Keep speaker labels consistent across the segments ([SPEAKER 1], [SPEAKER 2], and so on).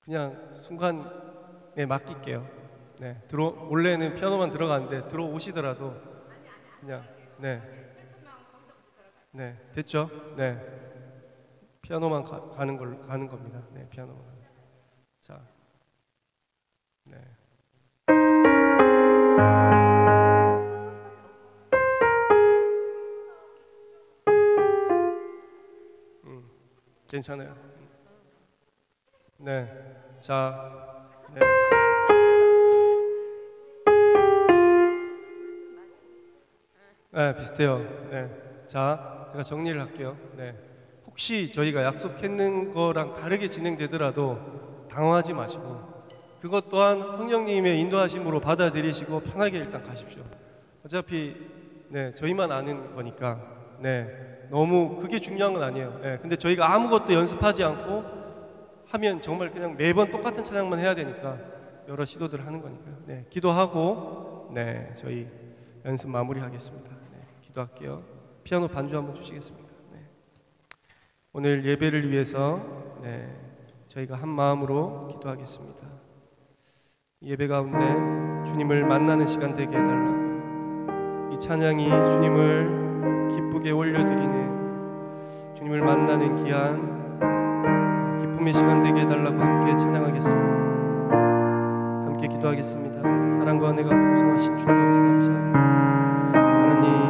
[SPEAKER 1] 그냥 순간에 맡길게요. 네, 원래는 피아노만 들어가는데 들어오시더라도 그냥 네, 됐죠? 네, 피아노만 가는 겁니다. 네, 피아노만. 자, 네. 괜찮아요. 네, 자, 네. 네, 비슷해요. 네, 자, 제가 정리를 할게요. 네, 혹시 저희가 약속했는 거랑 다르게 진행되더라도 당황하지 마시고 그것 또한 성령님의 인도하심으로 받아들이시고 편하게 일단 가십시오. 어차피 네, 저희만 아는 거니까 네, 너무 그게 중요한 건 아니에요. 네, 근데 저희가 아무것도 연습하지 않고 하면 정말 그냥 매번 똑같은 찬양만 해야 되니까 여러 시도들을 하는 거니까요. 네, 기도하고 네, 저희 연습 마무리하겠습니다. 네, 기도할게요. 피아노 반주 한번 주시겠습니까? 네. 오늘 예배를 위해서 네, 저희가 한 마음으로 기도하겠습니다. 예배 가운데 주님을 만나는 시간 되게 해달라고, 이 찬양이 주님을 기쁘게 올려드리는, 주님을 만나는 귀한 기쁨의 시간 되게 해달라고 함께 찬양하겠습니다. 함께 기도하겠습니다. 사랑과 은혜가 풍성하신 주님 아버지 감사합니다. 하나님,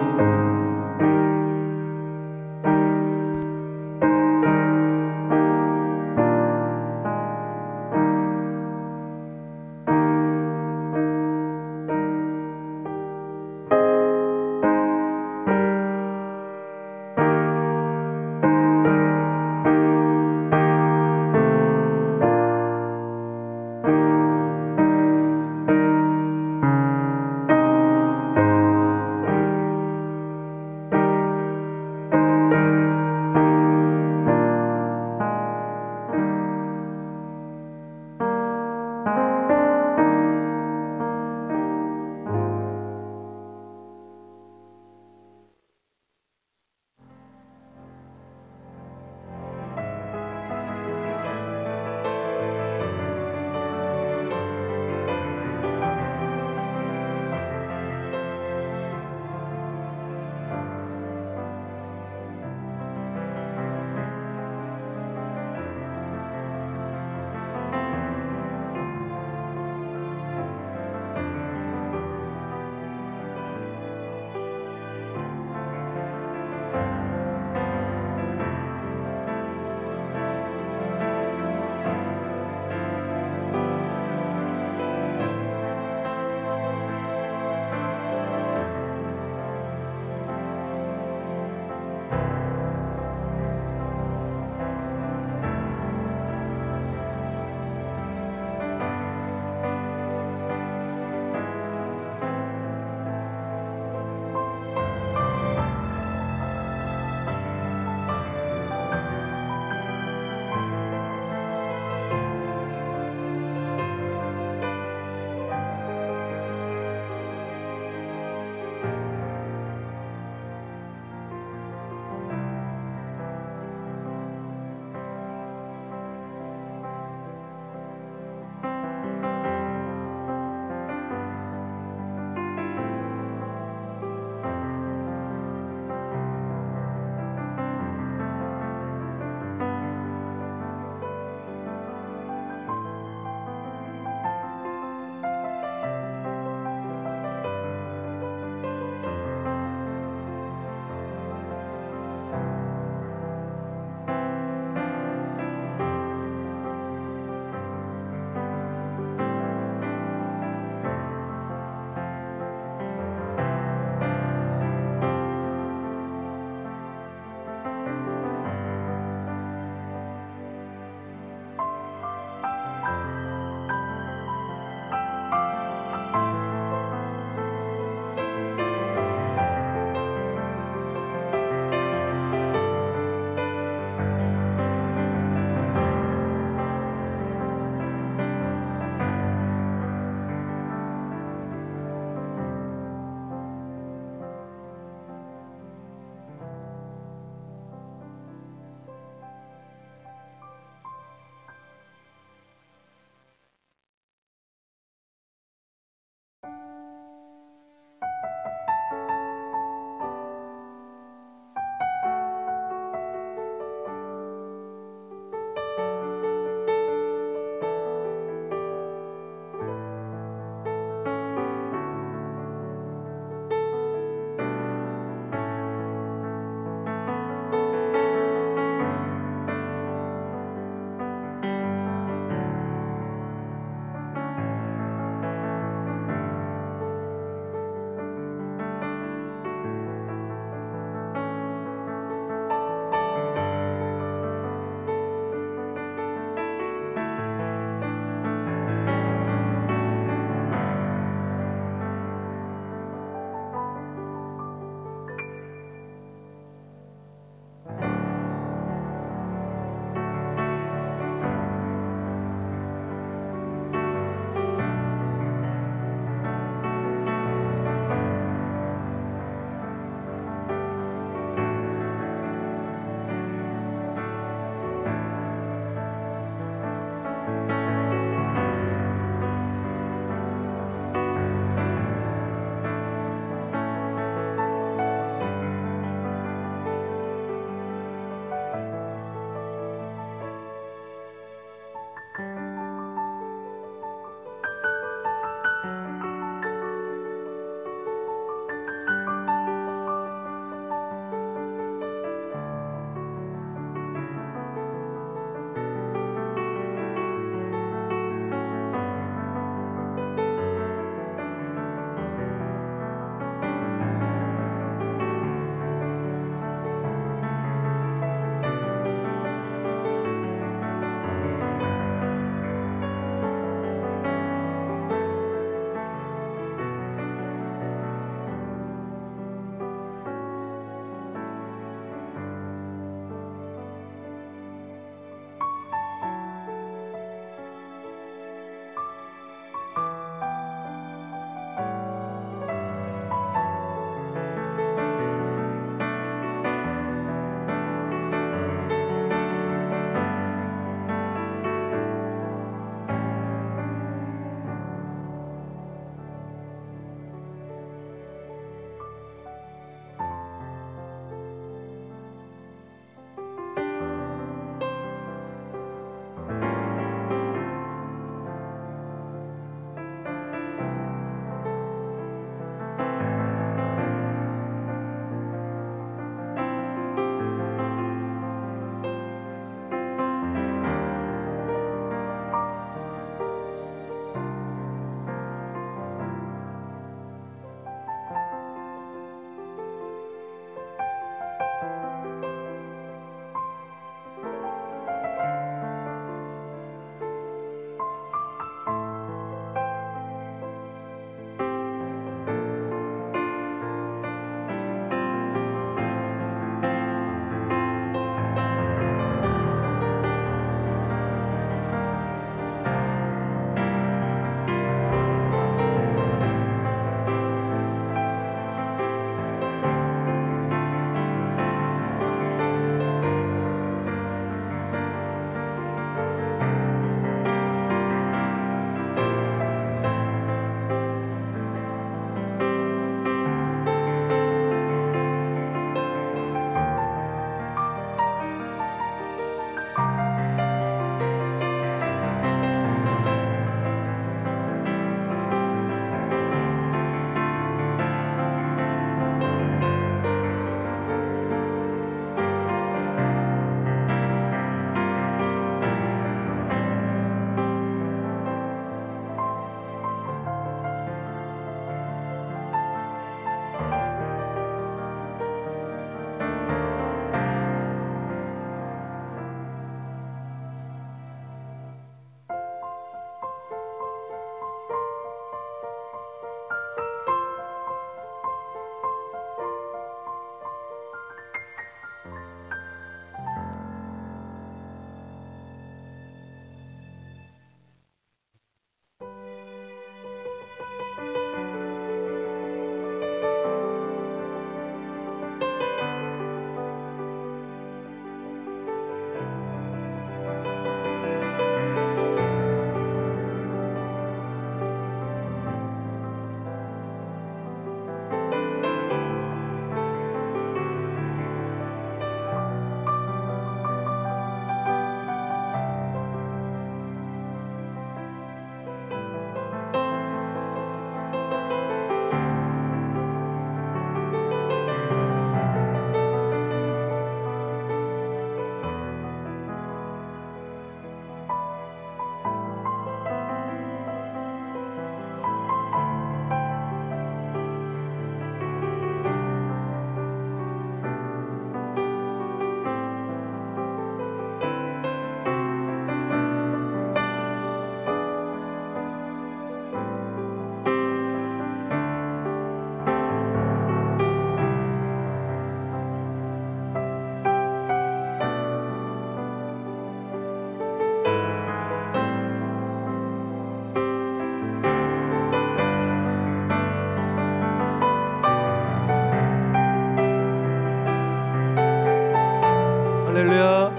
[SPEAKER 1] 할렐루야.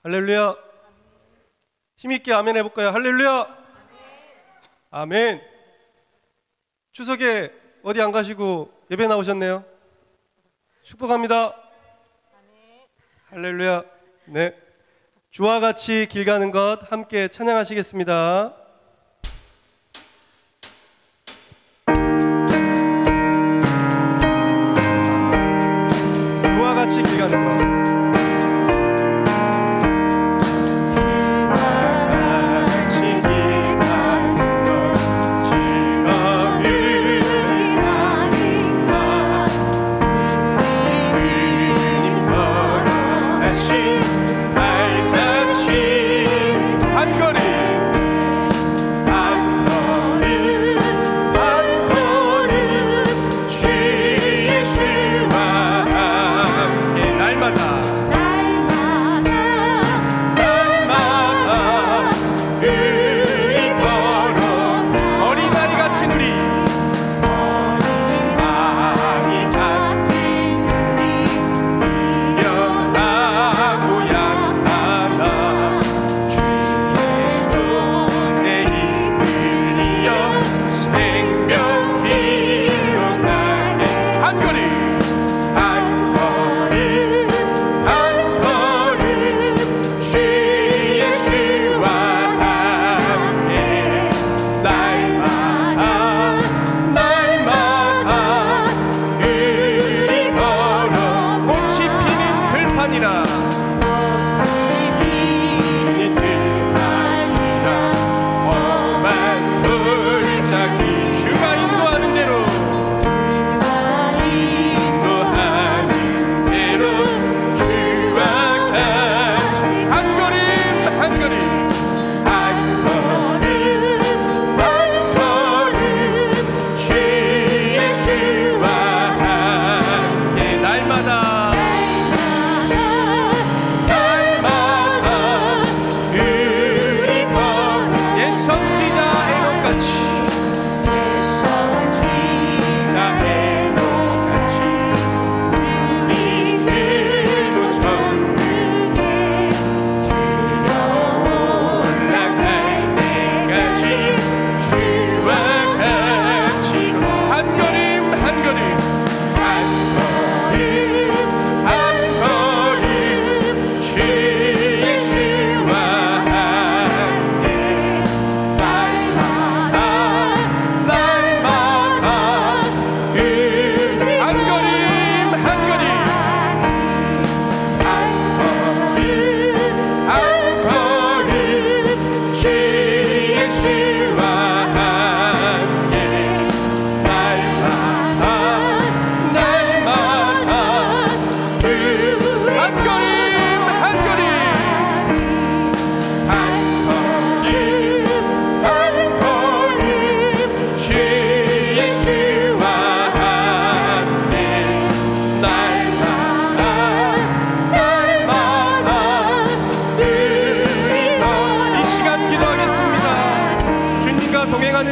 [SPEAKER 1] 할렐루야. 힘있게 아멘 해볼까요? 할렐루야. 아멘. 추석에 어디 안 가시고 예배 나오셨네요. 축복합니다. 할렐루야. 네. 주와 같이 길 가는 것 함께 찬양하시겠습니다. 주와 같이 길 가는 것.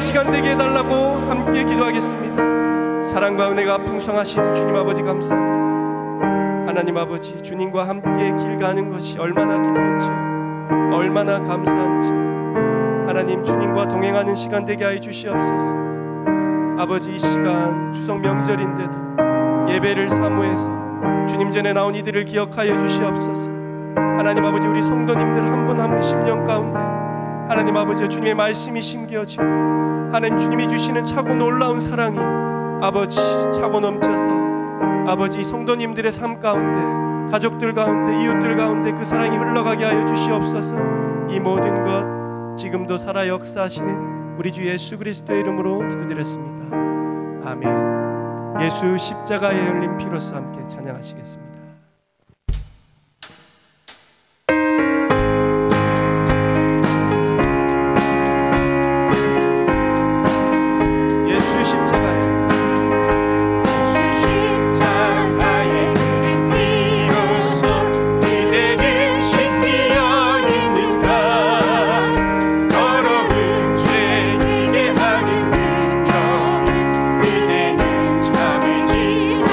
[SPEAKER 1] 시간 되게 해달라고 함께 기도하겠습니다. 사랑과 은혜가 풍성하신 주님 아버지 감사합니다. 하나님 아버지, 주님과 함께 길 가는 것이 얼마나 기쁜지, 얼마나 감사한지 하나님, 주님과 동행하는 시간 되게 하여 주시옵소서. 아버지, 이 시간 추석 명절인데도 예배를 사모해서 주님 전에 나온 이들을 기억하여 주시옵소서. 하나님 아버지, 우리 성도님들 한 분 한 분 심령 가운데 하나님 아버지, 주님의 말씀이 심겨지고 하나님 주님이 주시는 차고 놀라운 사랑이 아버지 차고 넘쳐서 아버지 성도님들의 삶 가운데, 가족들 가운데, 이웃들 가운데 그 사랑이 흘러가게 하여 주시옵소서. 이 모든 것 지금도 살아 역사하시는 우리 주 예수 그리스도의 이름으로 기도드렸습니다. 아멘. 예수 십자가에 흘린 피로써 함께 찬양하시겠습니다.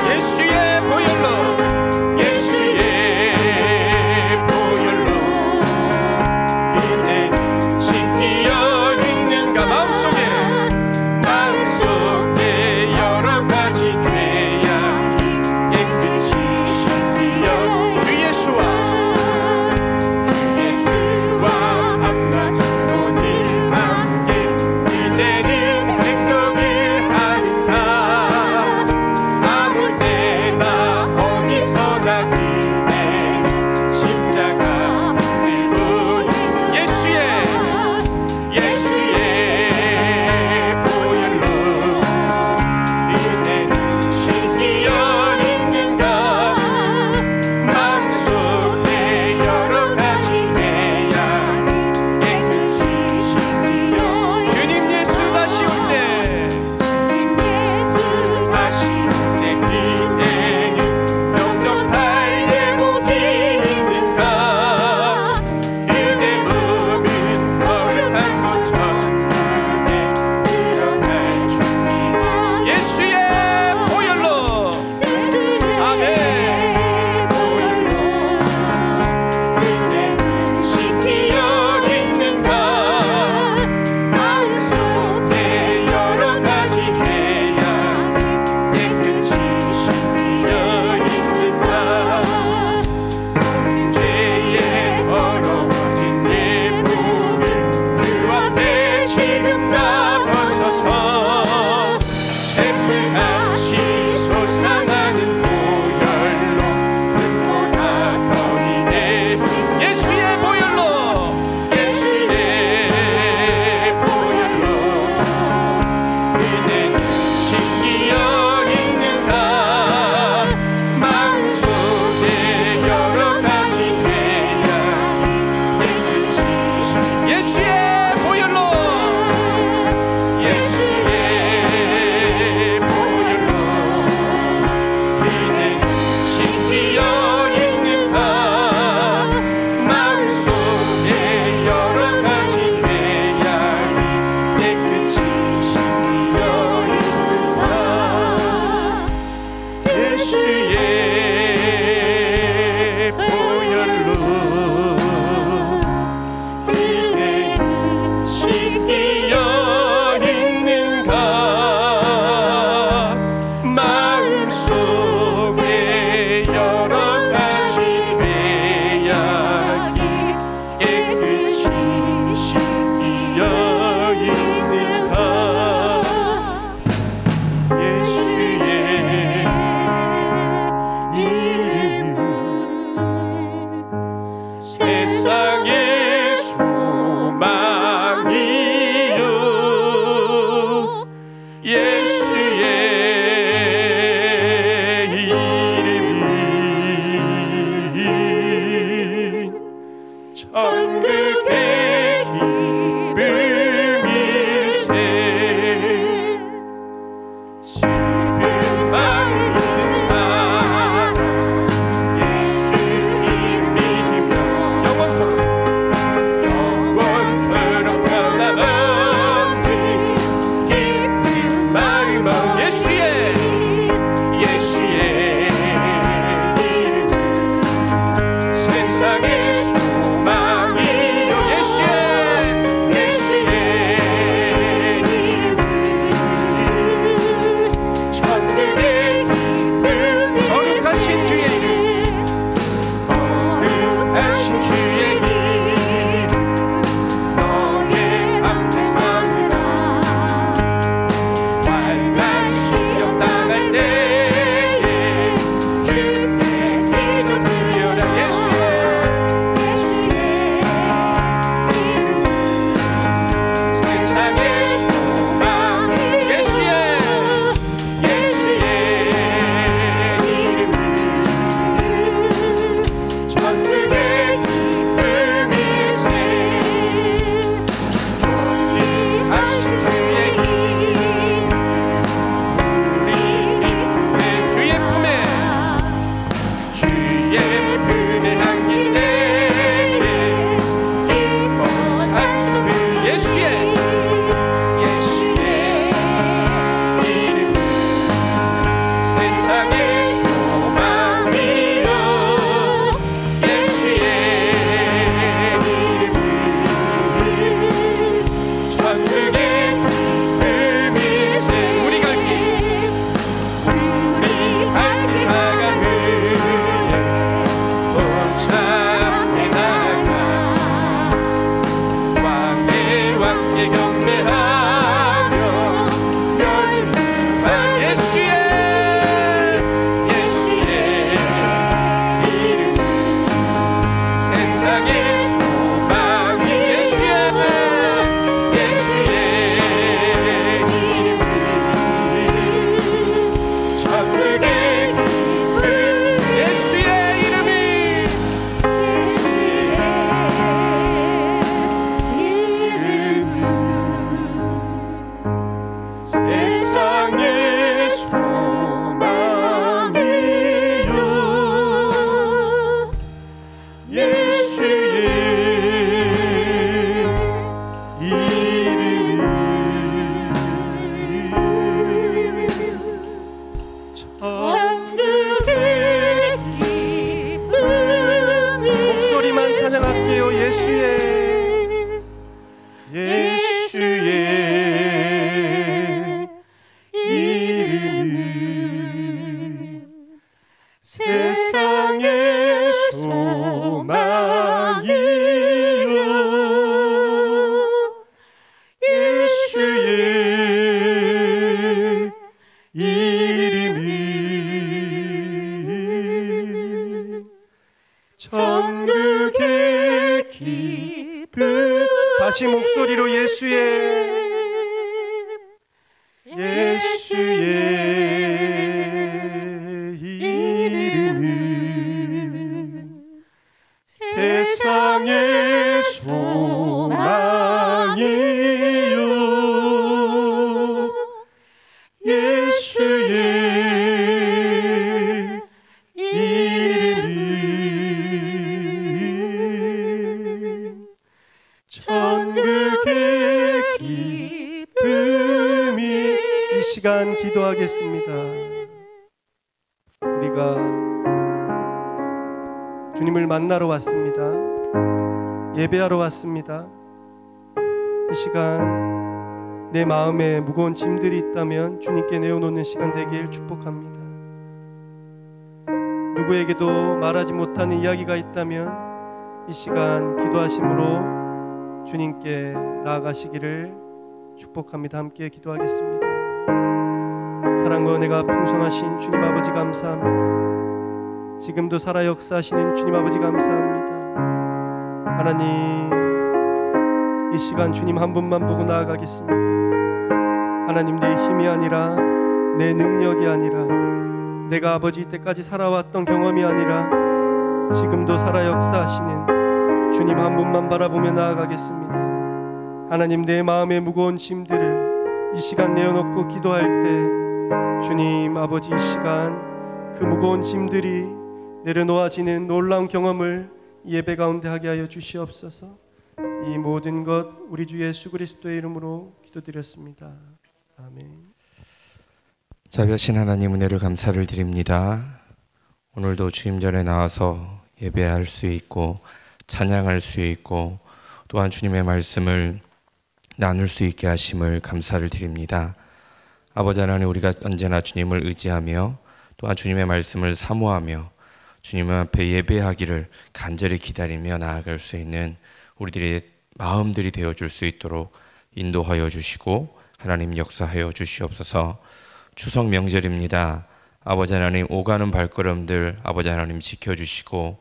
[SPEAKER 2] 예수의 보혈로 차
[SPEAKER 1] 천국의 기쁨. 다시 목소리로 예수의 이름은 세상의 소망이요. 예수의 이름은 천국의 기쁨이. 이 시간 기도하겠습니다. 우리가 주님을 만나러 왔습니다. 예배하러 왔습니다. 이 시간 내 마음에 무거운 짐들이 있다면 주님께 내어놓는 시간 되길 축복합니다. 누구에게도 말하지 못하는 이야기가 있다면 이 시간 기도하심으로 주님께 나아가시기를 축복합니다. 함께 기도하겠습니다. 사랑과 은혜가 풍성하신 주님 아버지 감사합니다. 지금도 살아 역사하시는 주님 아버지 감사합니다. 하나님, 이 시간 주님 한 분만 보고 나아가겠습니다. 하나님, 내 힘이 아니라 내 능력이 아니라 내가 아버지 때까지 살아왔던 경험이 아니라 지금도 살아 역사하시는 주님 한 분만 바라보며 나아가겠습니다. 하나님, 내 마음의 무거운 짐들을 이 시간 내어놓고 기도할 때 주님 아버지, 이 시간 그 무거운 짐들이 내려놓아지는 놀라운 경험을 예배 가운데 하게 하여 주시옵소서. 이 모든 것 우리 주 예수 그리스도의 이름으로 기도드렸습니다. 아멘.
[SPEAKER 2] 자비하신 하나님, 은혜를 감사를 드립니다. 오늘도 주임 전에 나와서 예배할 수 있고 찬양할 수 있고 또한 주님의 말씀을 나눌 수 있게 하심을 감사를 드립니다. 아버지 하나님, 우리가 언제나 주님을 의지하며 또한 주님의 말씀을 사모하며 주님 앞에 예배하기를 간절히 기다리며 나아갈 수 있는 우리들의 마음들이 되어줄 수 있도록 인도하여 주시고 하나님 역사하여 주시옵소서. 추석 명절입니다. 아버지 하나님, 오가는 발걸음들 아버지 하나님 지켜주시고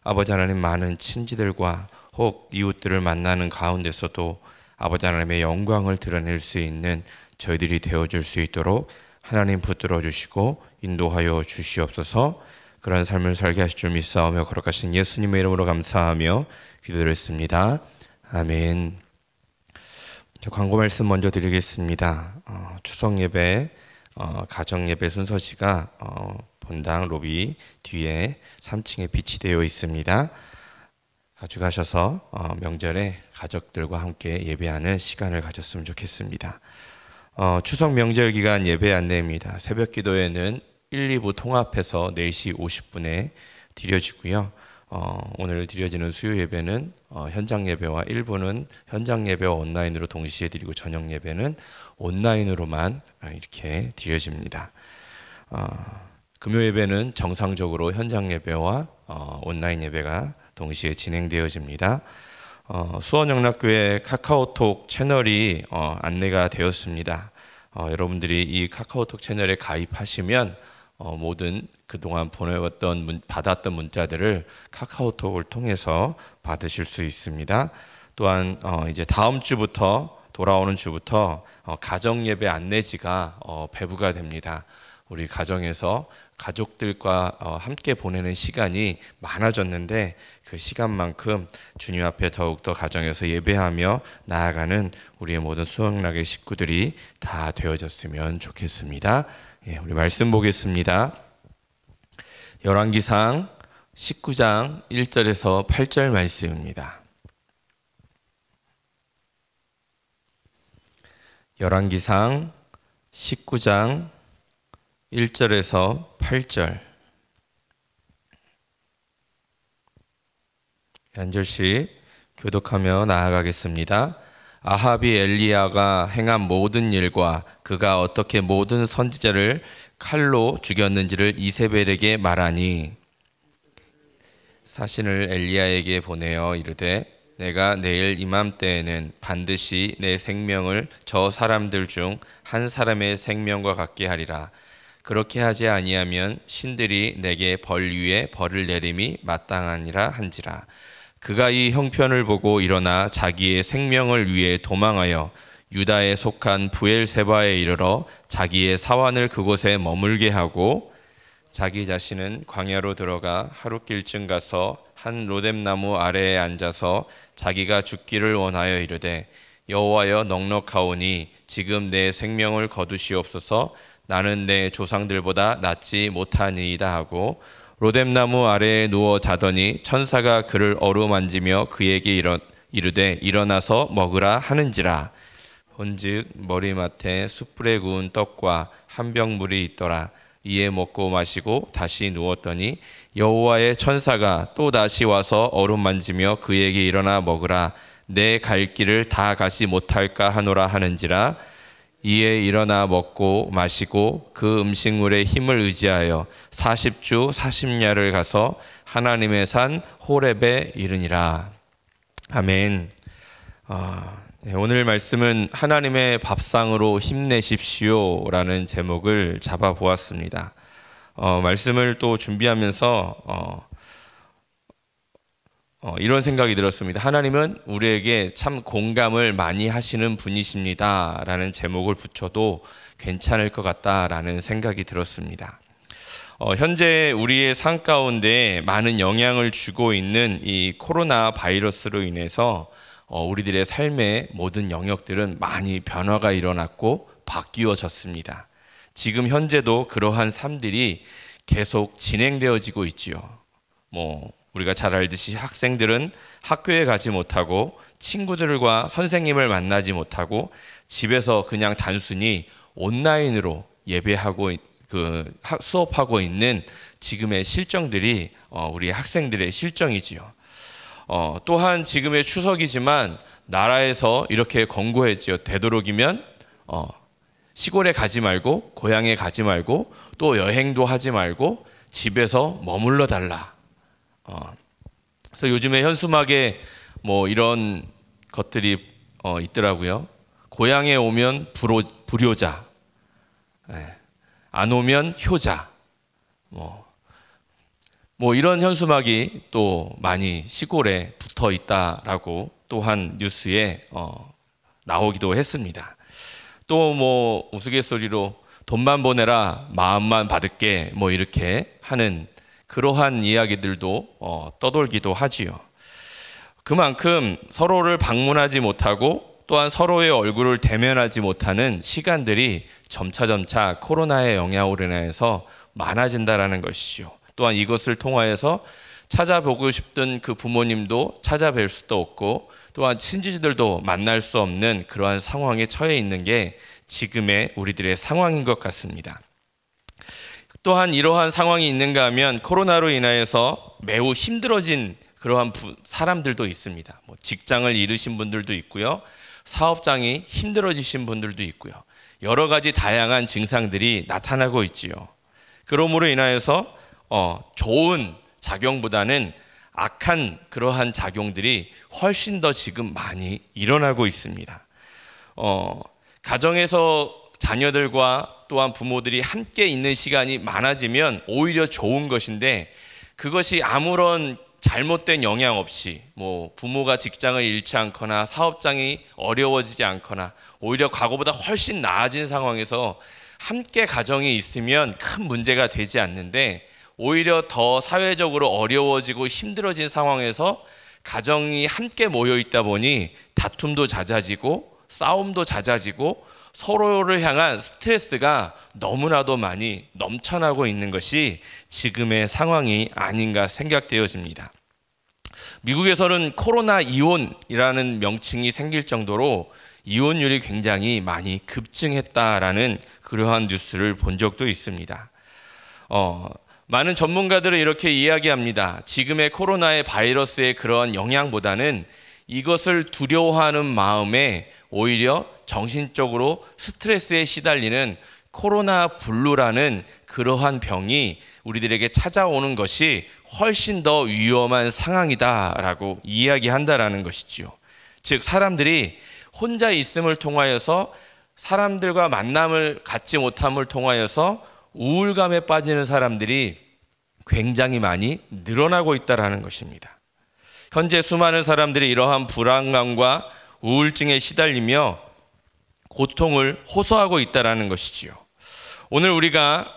[SPEAKER 2] 아버지 하나님, 많은 친지들과 혹 이웃들을 만나는 가운데서도 아버지 하나님의 영광을 드러낼 수 있는 저희들이 되어줄 수 있도록 하나님 붙들어 주시고 인도하여 주시옵소서. 그런 삶을 살게 하실 줄 믿사오며 거룩하신 예수님의 이름으로 감사하며 기도드렸습니다. 아멘. 광고 말씀 먼저 드리겠습니다. 추석 예배, 가정 예배 순서지가 본당 로비 뒤에 3층에 비치되어 있습니다. 가져가셔서 명절에 가족들과 함께 예배하는 시간을 가졌으면 좋겠습니다. 추석 명절 기간 예배 안내입니다. 새벽 기도회는 1, 2부 통합해서 4시 50분에 드려지고요. 오늘 드려지는 수요 예배는 현장 예배와 일부는 현장 예배와 온라인으로 동시에 드리고 저녁 예배는 온라인으로만 이렇게 드려집니다. 금요 예배는 정상적으로 현장 예배와 온라인 예배가 동시에 진행되어집니다. 수원영락교회 카카오톡 채널이 안내가 되었습니다. 여러분들이 이 카카오톡 채널에 가입하시면 모든 그동안 받았던 문자들을 카카오톡을 통해서 받으실 수 있습니다. 또한 이제 다음 주부터 돌아오는 주부터 가정 예배 안내지가 배부가 됩니다. 우리 가정에서 가족들과 함께 보내는 시간이 많아졌는데 그 시간만큼 주님 앞에 더욱더 가정에서 예배하며 나아가는 우리의 모든 수영락의 식구들이 다 되어졌으면 좋겠습니다. 예, 우리 말씀 보겠습니다. 열왕기상 19장 1절에서 8절 말씀입니다. 열왕기상 19장 1절에서 8절 한 절씩 교독하며 나아가겠습니다. 아합이 엘리야가 행한 모든 일과 그가 어떻게 모든 선지자를 칼로 죽였는지를 이세벨에게 말하니 사신을 엘리야에게 보내어 이르되 내가 내일 이맘때에는 반드시 내 생명을 저 사람들 중 한 사람의 생명과 같게 하리라. 그렇게 하지 아니하면 신들이 내게 벌 위에 벌을 내림이 마땅하니라 한지라. 그가 이 형편을 보고 일어나 자기의 생명을 위해 도망하여 유다에 속한 부엘세바에 이르러 자기의 사환을 그곳에 머물게 하고 자기 자신은 광야로 들어가 하룻길쯤 가서 한 로뎀나무 아래에 앉아서 자기가 죽기를 원하여 이르되 여호와여 넉넉하오니 지금 내 생명을 거두시옵소서. 나는 내 조상들보다 낫지 못하니이다 하고 로뎀나무 아래에 누워 자더니 천사가 그를 어루만지며 그에게 이르되 일어나서 먹으라 하는지라. 본즉 머리맡에 숯불에 구운 떡과 한 병 물이 있더라. 이에 먹고 마시고 다시 누웠더니 여호와의 천사가 또 다시 와서 어루만지며 그에게 일어나 먹으라. 내 갈 길을 다 가지 못할까 하노라 하는지라. 이에 일어나 먹고 마시고 그 음식물의 힘을 의지하여 40주 40야를 가서 하나님의 산 호렙에 이르니라. 아멘. 네, 오늘 말씀은 하나님의 밥상으로 힘내십시오 라는 제목을 잡아보았습니다. 말씀을 또 준비하면서 이런 생각이 들었습니다. 하나님은 우리에게 참 공감을 많이 하시는 분이십니다 라는 제목을 붙여도 괜찮을 것 같다라는 생각이 들었습니다. 현재 우리의 삶 가운데 많은 영향을 주고 있는 이 코로나 바이러스로 인해서 우리들의 삶의 모든 영역들은 많이 변화가 일어났고 바뀌어졌습니다. 지금 현재도 그러한 삶들이 계속 진행되어지고 있지요. 우리가 잘 알듯이 학생들은 학교에 가지 못하고 친구들과 선생님을 만나지 못하고 집에서 그냥 단순히 온라인으로 예배하고 수업하고 있는 지금의 실정들이 우리 학생들의 실정이지요. 또한 지금의 추석이지만 나라에서 이렇게 권고했지요. 되도록이면 시골에 가지 말고 고향에 가지 말고 또 여행도 하지 말고 집에서 머물러 달라. 그래서 요즘에 현수막에 이런 것들이 있더라고요. 고향에 오면 불효자, 안 오면 효자, 이런 현수막이 또 많이 시골에 붙어 있다라고 또한 뉴스에 나오기도 했습니다. 또 우스갯소리로 돈만 보내라 마음만 받을게 이렇게 하는 그러한 이야기들도 떠돌기도 하지요. 그만큼 서로를 방문하지 못하고 또한 서로의 얼굴을 대면하지 못하는 시간들이 점차 코로나의 영향으로 인해서 많아진다라는 것이죠. 또한 이것을 통하여서 찾아보고 싶던 그 부모님도 찾아뵐 수도 없고 또한 친지들도 만날 수 없는 그러한 상황에 처해 있는 게 지금의 우리들의 상황인 것 같습니다. 또한 이러한 상황이 있는가 하면 코로나로 인하여서 매우 힘들어진 그러한 사람들도 있습니다. 직장을 잃으신 분들도 있고요. 사업장이 힘들어지신 분들도 있고요. 여러 가지 다양한 증상들이 나타나고 있지요. 그러므로 인하여서 좋은 작용보다는 악한 그러한 작용들이 훨씬 더 지금 많이 일어나고 있습니다. 가정에서 자녀들과 또한 부모들이 함께 있는 시간이 많아지면 오히려 좋은 것인데 그것이 아무런 잘못된 영향 없이 부모가 직장을 잃지 않거나 사업장이 어려워지지 않거나 오히려 과거보다 훨씬 나아진 상황에서 함께 가정이 있으면 큰 문제가 되지 않는데 오히려 더 사회적으로 어려워지고 힘들어진 상황에서 가정이 함께 모여 있다 보니 다툼도 잦아지고 싸움도 잦아지고 서로를 향한 스트레스가 너무나도 많이 넘쳐나고 있는 것이 지금의 상황이 아닌가 생각되어집니다. 미국에서는 코로나 이혼이라는 명칭이 생길 정도로 이혼율이 굉장히 많이 급증했다라는 그러한 뉴스를 본 적도 있습니다. 많은 전문가들은 이렇게 이야기합니다. 지금의 코로나의 바이러스의 그런 영향보다는 이것을 두려워하는 마음에 오히려 정신적으로 스트레스에 시달리는 코로나 블루라는 그러한 병이 우리들에게 찾아오는 것이 훨씬 더 위험한 상황이다라고 이야기한다라는 것이죠. 즉 사람들이 혼자 있음을 통하여서 사람들과 만남을 갖지 못함을 통하여서 우울감에 빠지는 사람들이 굉장히 많이 늘어나고 있다는 것입니다. 현재 수많은 사람들이 이러한 불안감과 우울증에 시달리며 고통을 호소하고 있다는 것이지요. 오늘 우리가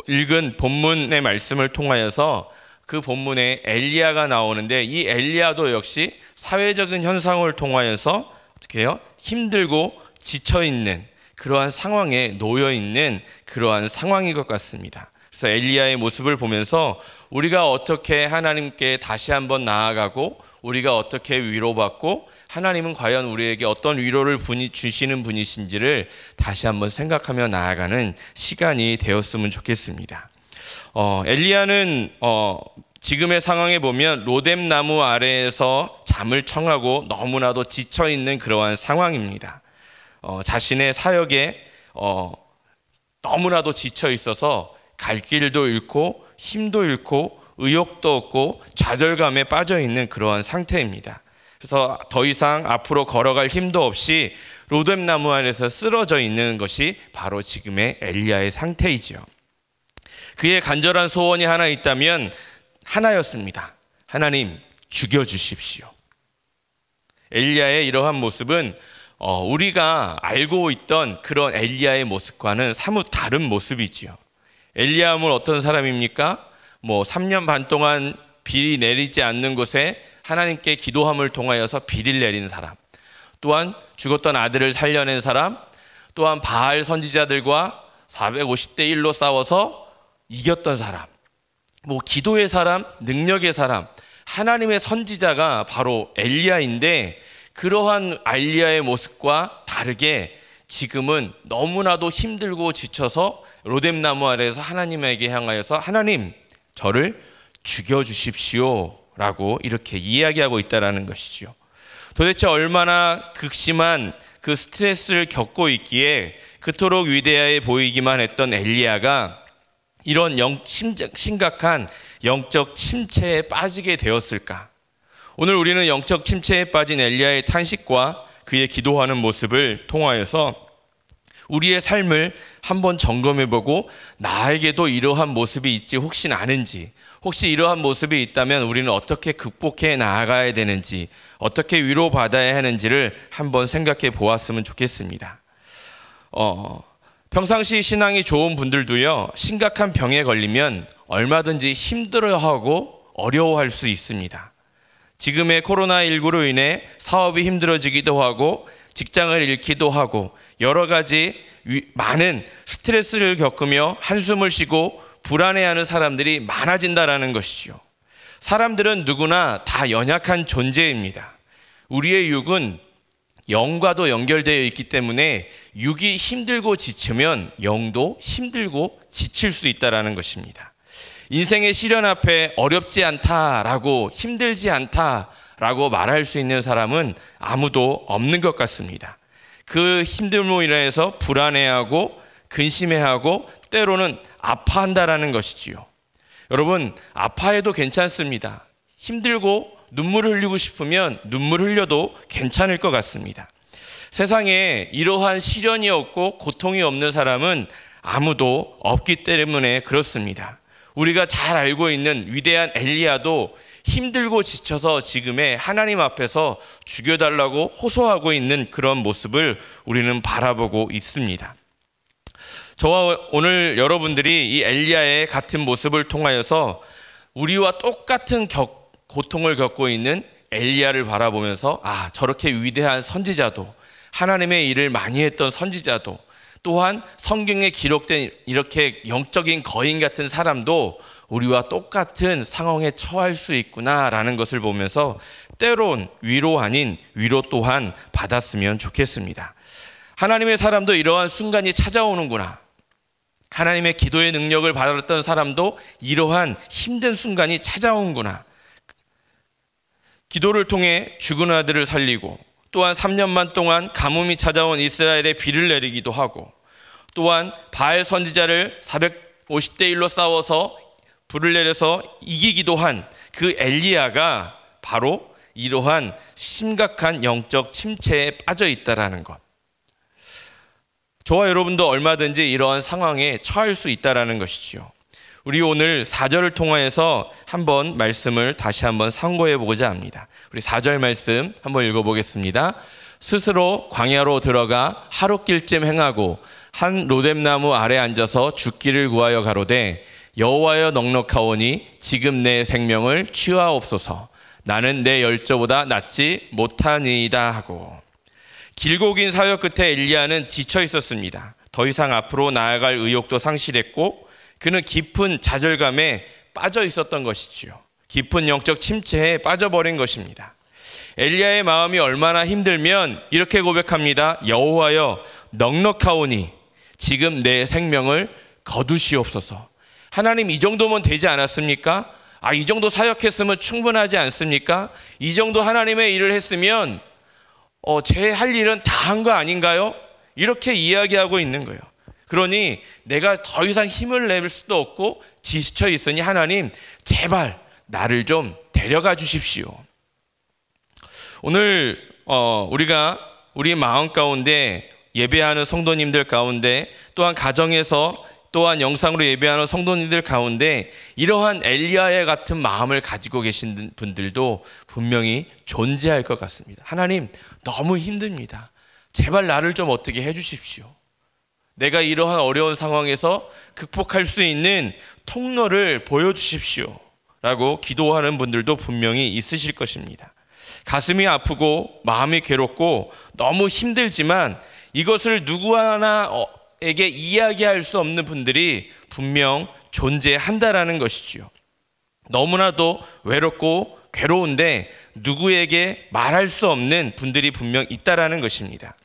[SPEAKER 2] 읽은 본문의 말씀을 통하여서 그 본문에 엘리야가 나오는데, 이 엘리야도 역시 사회적인 현상을 통하여서 어떻게 해요? 힘들고 지쳐있는 그러한 상황에 놓여있는 그러한 상황인 것 같습니다. 그래서 엘리야의 모습을 보면서 우리가 어떻게 하나님께 다시 한번 나아가고, 우리가 어떻게 위로받고, 하나님은 과연 우리에게 어떤 위로를 주시는 분이신지를 다시 한번 생각하며 나아가는 시간이 되었으면 좋겠습니다. 엘리야는 지금의 상황에 보면 로뎀 나무 아래에서 잠을 청하고 너무나도 지쳐있는 그러한 상황입니다. 자신의 사역에 너무나도 지쳐 있어서 갈 길도 잃고 힘도 잃고 의욕도 없고 좌절감에 빠져 있는 그러한 상태입니다. 그래서 더 이상 앞으로 걸어갈 힘도 없이 로뎀 나무 아래에서 쓰러져 있는 것이 바로 지금의 엘리야의 상태이지요. 그의 간절한 소원이 하나 있다면 하나였습니다. 하나님, 죽여주십시오. 엘리야의 이러한 모습은 우리가 알고 있던 그런 엘리야의 모습과는 사뭇 다른 모습이지요. 엘리야는 어떤 사람입니까? 3년 반 동안 비리 내리지 않는 곳에 하나님께 기도함을 통하여서 비리를 내린 사람, 또한 죽었던 아들을 살려낸 사람, 또한 바알 선지자들과 450대 1로 싸워서 이겼던 사람, 기도의 사람, 능력의 사람, 하나님의 선지자가 바로 엘리야인데, 그러한 엘리야의 모습과 다르게 지금은 너무나도 힘들고 지쳐서 로뎀 나무 아래에서 하나님에게 향하여서 하나님, 저를 죽여주십시오 라고 이렇게 이야기하고 있다는 것이죠. 도대체 얼마나 극심한 그 스트레스를 겪고 있기에 그토록 위대해 보이기만 했던 엘리야가 이런 심각한 영적 침체에 빠지게 되었을까? 오늘 우리는 영적 침체에 빠진 엘리야의 탄식과 그의 기도하는 모습을 통하여서 우리의 삶을 한번 점검해보고, 나에게도 이러한 모습이 있지 혹시 아는지, 혹시 이러한 모습이 있다면 우리는 어떻게 극복해 나아가야 되는지, 어떻게 위로받아야 하는지를 한번 생각해 보았으면 좋겠습니다. 평상시 신앙이 좋은 분들도요, 심각한 병에 걸리면 얼마든지 힘들어하고 어려워할 수 있습니다. 지금의 코로나19로 인해 사업이 힘들어지기도 하고 직장을 잃기도 하고 여러 가지 많은 스트레스를 겪으며 한숨을 쉬고 불안해하는 사람들이 많아진다는 것이죠. 사람들은 누구나 다 연약한 존재입니다. 우리의 육은 영과도 연결되어 있기 때문에 육이 힘들고 지치면 영도 힘들고 지칠 수 있다는 것입니다. 인생의 시련 앞에 어렵지 않다라고, 힘들지 않다라고 말할 수 있는 사람은 아무도 없는 것 같습니다. 그 힘듦으로 인해서 불안해하고 근심해하고 때로는 아파한다라는 것이지요. 여러분, 아파해도 괜찮습니다. 힘들고 눈물을 흘리고 싶으면 눈물 흘려도 괜찮을 것 같습니다. 세상에 이러한 시련이 없고 고통이 없는 사람은 아무도 없기 때문에 그렇습니다. 우리가 잘 알고 있는 위대한 엘리야도 힘들고 지쳐서 지금의 하나님 앞에서 죽여달라고 호소하고 있는 그런 모습을 우리는 바라보고 있습니다. 저와 오늘 여러분들이 이 엘리야의 같은 모습을 통하여서 우리와 똑같은 고통을 겪고 있는 엘리야를 바라보면서, 저렇게 위대한 선지자도, 하나님의 일을 많이 했던 선지자도, 또한 성경에 기록된 이렇게 영적인 거인 같은 사람도 우리와 똑같은 상황에 처할 수 있구나라는 것을 보면서 때론 위로 아닌 위로 또한 받았으면 좋겠습니다. 하나님의 사람도 이러한 순간이 찾아오는구나. 하나님의 기도의 능력을 받았던 사람도 이러한 힘든 순간이 찾아오는구나. 기도를 통해 죽은 아들을 살리고, 또한 3년만 동안 가뭄이 찾아온 이스라엘에 비를 내리기도 하고, 또한 바알 선지자를 450대 1로 싸워서 불을 내려서 이기기도 한 그 엘리야가 바로 이러한 심각한 영적 침체에 빠져 있다라는 것. 저와 여러분도 얼마든지 이러한 상황에 처할 수 있다라는 것이죠. 우리 오늘 4절을 통하여서 한번 말씀을 다시 한번 상고해 보고자 합니다. 우리 4절 말씀 한번 읽어보겠습니다. 스스로 광야로 들어가 하룻길쯤 행하고 한 로뎀나무 아래 앉아서 죽기를 구하여 가로되 여호와여 넉넉하오니 지금 내 생명을 취하옵소서. 나는 내 열조보다 낫지 못하니이다 하고. 길고 긴 사역 끝에 엘리야는 지쳐 있었습니다. 더 이상 앞으로 나아갈 의욕도 상실했고 그는 깊은 좌절감에 빠져 있었던 것이지요. 깊은 영적 침체에 빠져버린 것입니다. 엘리야의 마음이 얼마나 힘들면 이렇게 고백합니다. 여호와여 넉넉하오니 지금 내 생명을 거두시옵소서. 하나님, 이 정도면 되지 않았습니까? 이 정도 사역했으면 충분하지 않습니까? 이 정도 하나님의 일을 했으면 제 할 일은 다 한 거 아닌가요? 이렇게 이야기하고 있는 거예요. 그러니 내가 더 이상 힘을 낼 수도 없고 지쳐 있으니 하나님 제발 나를 좀 데려가 주십시오. 오늘 우리가 우리 마음 가운데 예배하는 성도님들 가운데 또한 가정에서 또한 영상으로 예배하는 성도님들 가운데 이러한 엘리야의 같은 마음을 가지고 계신 분들도 분명히 존재할 것 같습니다. 하나님 너무 힘듭니다. 제발 나를 좀 어떻게 해주십시오. 내가 이러한 어려운 상황에서 극복할 수 있는 통로를 보여주십시오 라고 기도하는 분들도 분명히 있으실 것입니다. 가슴이 아프고 마음이 괴롭고 너무 힘들지만 이것을 누구 하나에게 이야기할 수 없는 분들이 분명 존재한다라는 것이지요. 너무나도 외롭고 괴로운데 누구에게 말할 수 없는 분들이 분명 있다라는 것입니다.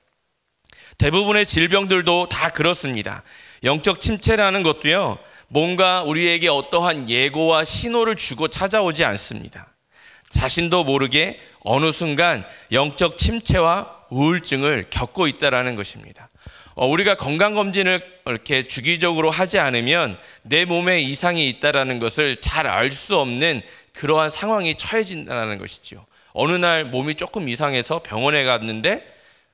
[SPEAKER 2] 대부분의 질병들도 다 그렇습니다. 영적 침체라는 것도요, 뭔가 우리에게 어떠한 예고와 신호를 주고 찾아오지 않습니다. 자신도 모르게 어느 순간 영적 침체와 우울증을 겪고 있다라는 것입니다. 우리가 건강검진을 이렇게 주기적으로 하지 않으면 내 몸에 이상이 있다라는 것을 잘 알 수 없는 그러한 상황이 처해진다는 것이죠. 어느 날 몸이 조금 이상해서 병원에 갔는데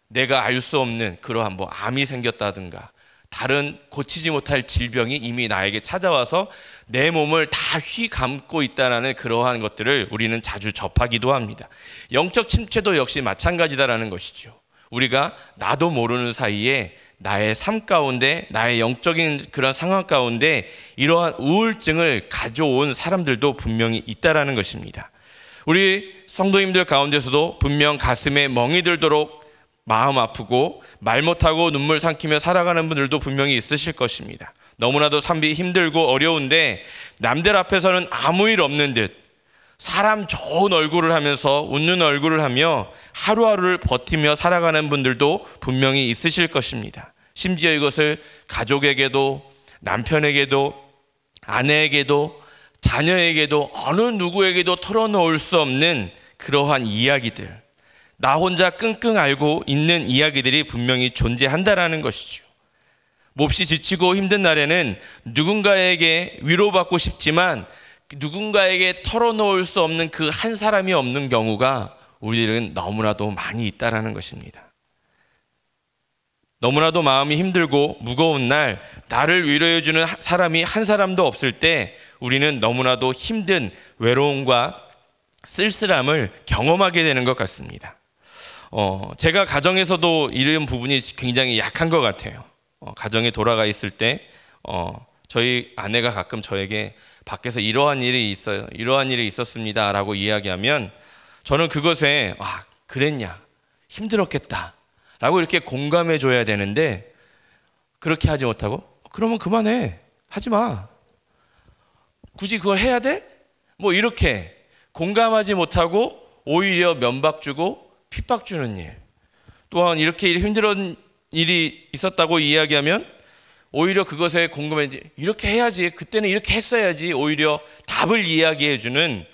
[SPEAKER 2] 내가 알 수 없는 그러한 암이 생겼다든가 다른 고치지 못할 질병이 이미 나에게 찾아와서 내 몸을 다 휘감고 있다는 그러한 것들을 우리는 자주 접하기도 합니다. 영적 침체도 역시 마찬가지다라는 것이죠. 우리가 나도 모르는 사이에 나의 삶 가운데 나의 영적인 그런 상황 가운데 이러한 우울증을 가져온 사람들도 분명히 있다라는 것입니다. 우리 성도님들 가운데서도 분명 가슴에 멍이 들도록 마음 아프고 말 못하고 눈물 삼키며 살아가는 분들도 분명히 있으실 것입니다. 너무나도 삶이 힘들고 어려운데 남들 앞에서는 아무 일 없는 듯 사람 좋은 얼굴을 하면서 웃는 얼굴을 하며 하루하루를 버티며 살아가는 분들도 분명히 있으실 것입니다. 심지어 이것을 가족에게도 남편에게도 아내에게도 자녀에게도 어느 누구에게도 털어놓을 수 없는 그러한 이야기들, 나 혼자 끙끙 앓고 있는 이야기들이 분명히 존재한다라는 것이죠. 몹시 지치고 힘든 날에는 누군가에게 위로받고 싶지만 누군가에게 털어놓을 수 없는 그 한 사람이 없는 경우가 우리들은 너무나도 많이 있다라는 것입니다. 너무나도 마음이 힘들고 무거운 날 나를 위로해주는 사람이 한 사람도 없을 때 우리는 너무나도 힘든 외로움과 쓸쓸함을 경험하게 되는 것 같습니다. 제가 가정에서도 이런 부분이 굉장히 약한 것 같아요. 가정에 돌아가 있을 때 저희 아내가 가끔 저에게 밖에서 이러한 일이 있어요, 이러한 일이 있었습니다 라고 이야기하면 저는 그것에 그랬냐, 힘들었겠다 라고 이렇게 공감해 줘야 되는데 그렇게 하지 못하고 그러면 그만해, 하지 마, 굳이 그걸 해야 돼? 이렇게 공감하지 못하고 오히려 면박 주고 핍박 주는 일, 또한 이렇게 힘들은 일이 있었다고 이야기하면 오히려 그것에 공감해, 이렇게 해야지, 그때는 이렇게 했어야지, 오히려 답을 이야기해 주는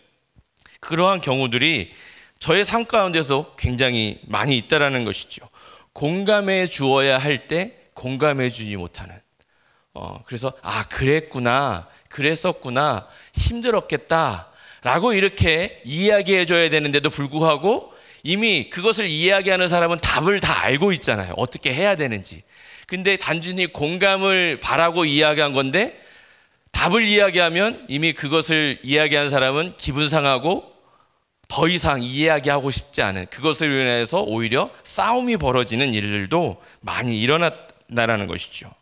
[SPEAKER 2] 그러한 경우들이 저의 삶 가운데서 굉장히 많이 있다라는 것이죠. 공감해 주어야 할 때 공감해 주지 못하는, 그래서 그랬구나, 그랬었구나, 힘들었겠다 라고 이렇게 이야기해 줘야 되는데도 불구하고 이미 그것을 이야기하는 사람은 답을 다 알고 있잖아요. 어떻게 해야 되는지. 근데 단순히 공감을 바라고 이야기한 건데 답을 이야기하면 이미 그것을 이야기한 사람은 기분 상하고 더 이상 이야기하고 싶지 않은, 그것을 인해서 오히려 싸움이 벌어지는 일들도 많이 일어났다라는 것이죠.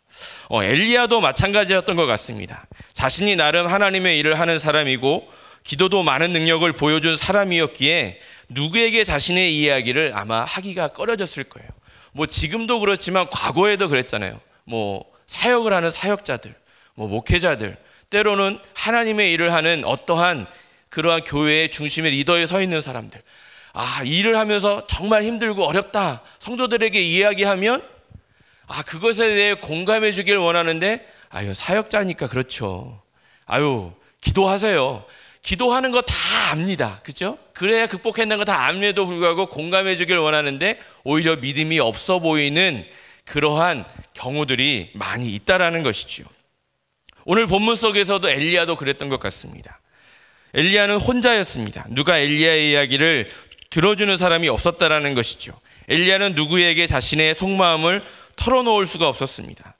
[SPEAKER 2] 엘리야도 마찬가지였던 것 같습니다. 자신이 나름 하나님의 일을 하는 사람이고 기도도 많은 능력을 보여준 사람이었기에 누구에게 자신의 이야기를 아마 하기가 꺼려졌을 거예요. 뭐 지금도 그렇지만 과거에도 그랬잖아요. 뭐 사역을 하는 사역자들, 뭐 목회자들, 때로는 하나님의 일을 하는 어떠한 그러한 교회의 중심의 리더에 서 있는 사람들, 일을 하면서 정말 힘들고 어렵다 성도들에게 이야기하면 그것에 대해 공감해 주길 원하는데 사역자니까 그렇죠. 기도하세요. 기도하는 거 다 압니다. 그렇죠? 그래야 극복했는 거 다 암에도 불구하고 공감해 주길 원하는데 오히려 믿음이 없어 보이는 그러한 경우들이 많이 있다라는 것이죠. 오늘 본문 속에서도 엘리야도 그랬던 것 같습니다. 엘리야는 혼자였습니다. 누가 엘리야의 이야기를 들어주는 사람이 없었다라는 것이죠. 엘리야는 누구에게 자신의 속마음을 털어놓을 수가 없었습니다.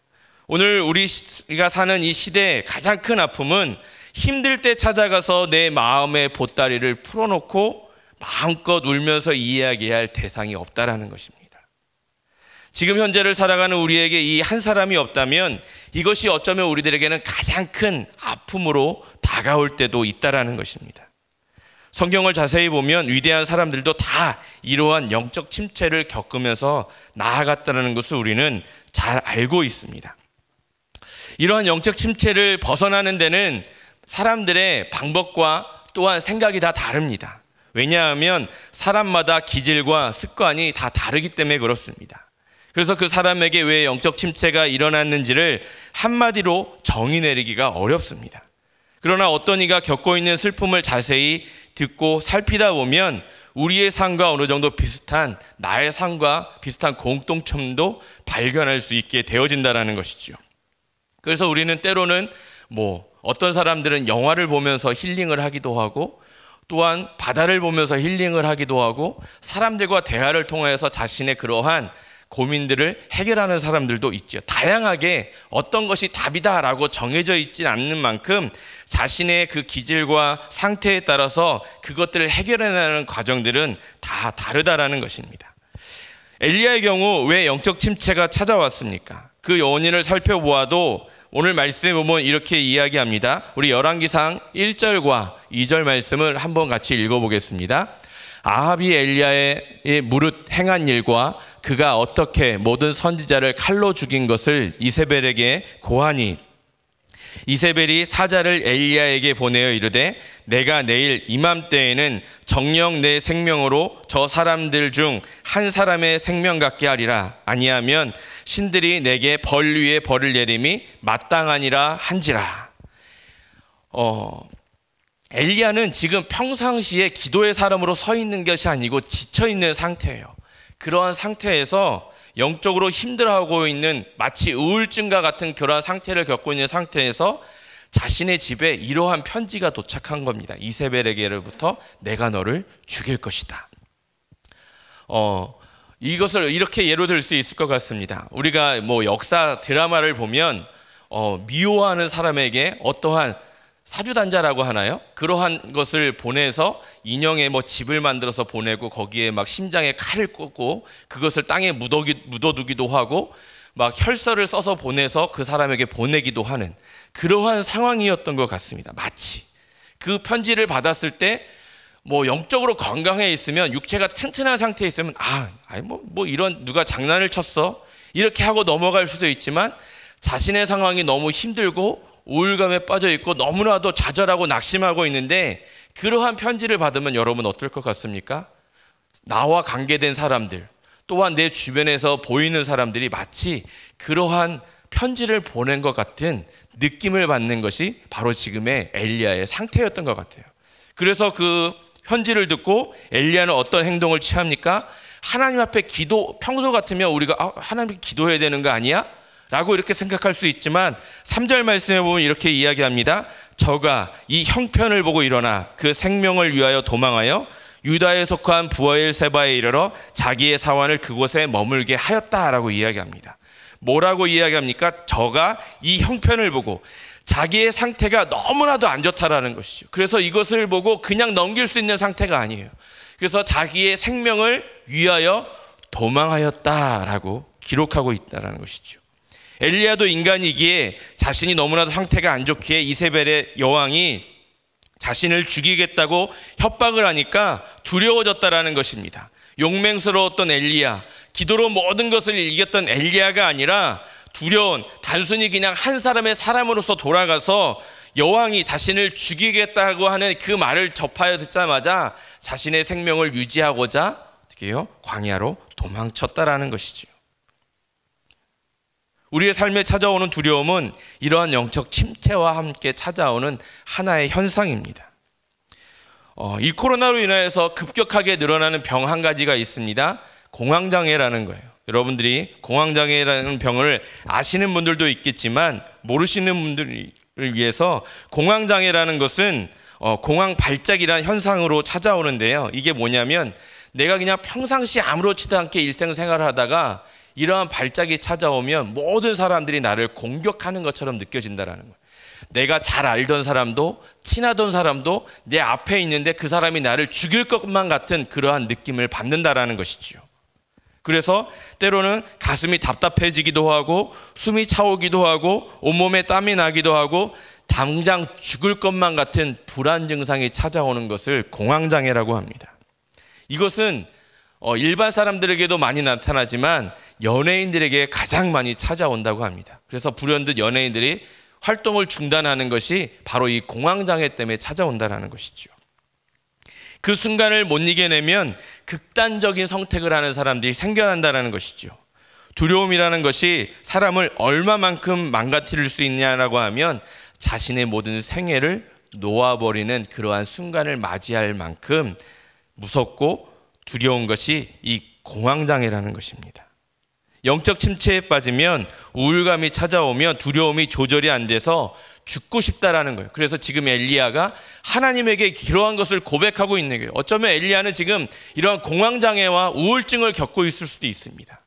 [SPEAKER 2] 오늘 우리가 사는 이 시대의 가장 큰 아픔은 힘들 때 찾아가서 내 마음의 보따리를 풀어놓고 마음껏 울면서 이야기할 대상이 없다라는 것입니다. 지금 현재를 살아가는 우리에게 이 한 사람이 없다면 이것이 어쩌면 우리들에게는 가장 큰 아픔으로 다가올 때도 있다라는 것입니다. 성경을 자세히 보면 위대한 사람들도 다 이러한 영적 침체를 겪으면서 나아갔다는 것을 우리는 잘 알고 있습니다. 이러한 영적 침체를 벗어나는 데는 사람들의 방법과 또한 생각이 다 다릅니다. 왜냐하면 사람마다 기질과 습관이 다 다르기 때문에 그렇습니다. 그래서 그 사람에게 왜 영적 침체가 일어났는지를 한마디로 정의 내리기가 어렵습니다. 그러나 어떤 이가 겪고 있는 슬픔을 자세히 듣고 살피다 보면 우리의 삶과 어느 정도 비슷한, 나의 삶과 비슷한 공통점도 발견할 수 있게 되어진다는 것이죠. 그래서 우리는 때로는 어떤 사람들은 영화를 보면서 힐링을 하기도 하고, 또한 바다를 보면서 힐링을 하기도 하고, 사람들과 대화를 통해서 자신의 그러한 고민들을 해결하는 사람들도 있죠. 다양하게 어떤 것이 답이다라고 정해져 있지 않는 만큼 자신의 그 기질과 상태에 따라서 그것들을 해결해내는 과정들은 다 다르다라는 것입니다. 엘리야의 경우 왜 영적 침체가 찾아왔습니까? 그 원인을 살펴보아도 오늘 말씀에 보면 이렇게 이야기합니다. 우리 열왕기상 1절과 2절 말씀을 한번 같이 읽어보겠습니다. 아합이 엘리야의 무릇 행한 일과 그가 어떻게 모든 선지자를 칼로 죽인 것을 이세벨에게 고하니, 이세벨이 사자를 엘리야에게 보내어 이르되 내가 내일 이맘때에는 정녕 내 생명으로 저 사람들 중 한 사람의 생명 같게 하리라. 아니하면 신들이 내게 벌 위에 벌을 내림이 마땅하니라 한지라. 엘리야는 지금 평상시에 기도의 사람으로 서 있는 것이 아니고 지쳐 있는 상태예요. 그러한 상태에서 영적으로 힘들어하고 있는, 마치 우울증과 같은 그러한 상태를 겪고 있는 상태에서 자신의 집에 이러한 편지가 도착한 겁니다. 이세벨에게로부터 내가 너를 죽일 것이다. 이것을 이렇게 예로 들 수 있을 것 같습니다. 우리가 역사 드라마를 보면 미워하는 사람에게 어떠한 사주단자라고 하나요? 그러한 것을 보내서 인형의 집을 만들어서 보내고 거기에 막 심장에 칼을 꽂고 그것을 땅에 묻어두기도 하고 막 혈서를 써서 보내서 그 사람에게 보내기도 하는 그러한 상황이었던 것 같습니다. 마치 그 편지를 받았을 때 영적으로 건강해 있으면, 육체가 튼튼한 상태에 있으면 이런 누가 장난을 쳤어 이렇게 하고 넘어갈 수도 있지만, 자신의 상황이 너무 힘들고 우울감에 빠져 있고 너무나도 좌절하고 낙심하고 있는데 그러한 편지를 받으면 여러분 어떨 것 같습니까? 나와 관계된 사람들, 또한 내 주변에서 보이는 사람들이 마치 그러한 편지를 보낸 것 같은 느낌을 받는 것이 바로 지금의 엘리야의 상태였던 것 같아요. 그래서 그 편지를 듣고 엘리야는 어떤 행동을 취합니까? 하나님 앞에 평소 같으면 우리가 하나님께 기도해야 되는 거 아니야? 라고 이렇게 생각할 수 있지만 3절 말씀에 보면 이렇게 이야기합니다. 저가 이 형편을 보고 일어나 그 생명을 위하여 도망하여 유다에 속한 부엘세바에 이르러 자기의 사환을 그곳에 머물게 하였다라고 이야기합니다. 뭐라고 이야기합니까? 저가 이 형편을 보고 자기의 상태가 너무나도 안 좋다라는 것이죠. 그래서 이것을 보고 그냥 넘길 수 있는 상태가 아니에요. 그래서 자기의 생명을 위하여 도망하였다라고 기록하고 있다는 것이죠. 엘리야도 인간이기에 자신이 너무나도 상태가 안 좋기에 이세벨의 여왕이 자신을 죽이겠다고 협박을 하니까 두려워졌다라는 것입니다. 용맹스러웠던 엘리야, 기도로 모든 것을 이겼던 엘리야가 아니라 두려운, 단순히 그냥 한 사람의 사람으로서 돌아가서 여왕이 자신을 죽이겠다고 하는 그 말을 접하여 듣자마자 자신의 생명을 유지하고자 어떻게 해요? 광야로 도망쳤다라는 것이죠. 우리의 삶에 찾아오는 두려움은 이러한 영적 침체와 함께 찾아오는 하나의 현상입니다. 이 코로나로 인해서 급격하게 늘어나는 병 한 가지가 있습니다. 공황장애라는 거예요. 여러분들이 공황장애라는 병을 아시는 분들도 있겠지만 모르시는 분들을 위해서 공황장애라는 것은 공황 발작이라는 현상으로 찾아오는데요. 이게 뭐냐면 내가 그냥 평상시 아무렇지도 않게 일생생활을 하다가 이러한 발작이 찾아오면 모든 사람들이 나를 공격하는 것처럼 느껴진다는 거예요. 내가 잘 알던 사람도 친하던 사람도 내 앞에 있는데 그 사람이 나를 죽일 것만 같은 그러한 느낌을 받는다라는 것이죠. 그래서 때로는 가슴이 답답해지기도 하고 숨이 차오기도 하고 온몸에 땀이 나기도 하고 당장 죽을 것만 같은 불안 증상이 찾아오는 것을 공황장애라고 합니다. 이것은 일반 사람들에게도 많이 나타나지만 연예인들에게 가장 많이 찾아온다고 합니다. 그래서 불현듯 연예인들이 활동을 중단하는 것이 바로 이 공황장애 때문에 찾아온다는 것이죠. 그 순간을 못 이겨내면 극단적인 선택을 하는 사람들이 생겨난다는 것이죠. 두려움이라는 것이 사람을 얼마만큼 망가뜨릴 수 있냐라고 하면 자신의 모든 생애를 놓아버리는 그러한 순간을 맞이할 만큼 무섭고 두려운 것이 이 공황장애라는 것입니다. 영적 침체에 빠지면 우울감이 찾아오면 두려움이 조절이 안 돼서 죽고 싶다라는 거예요. 그래서 지금 엘리야가 하나님에게 이러한 것을 고백하고 있는 거예요. 어쩌면 엘리야는 지금 이러한 공황장애와 우울증을 겪고 있을 수도 있습니다.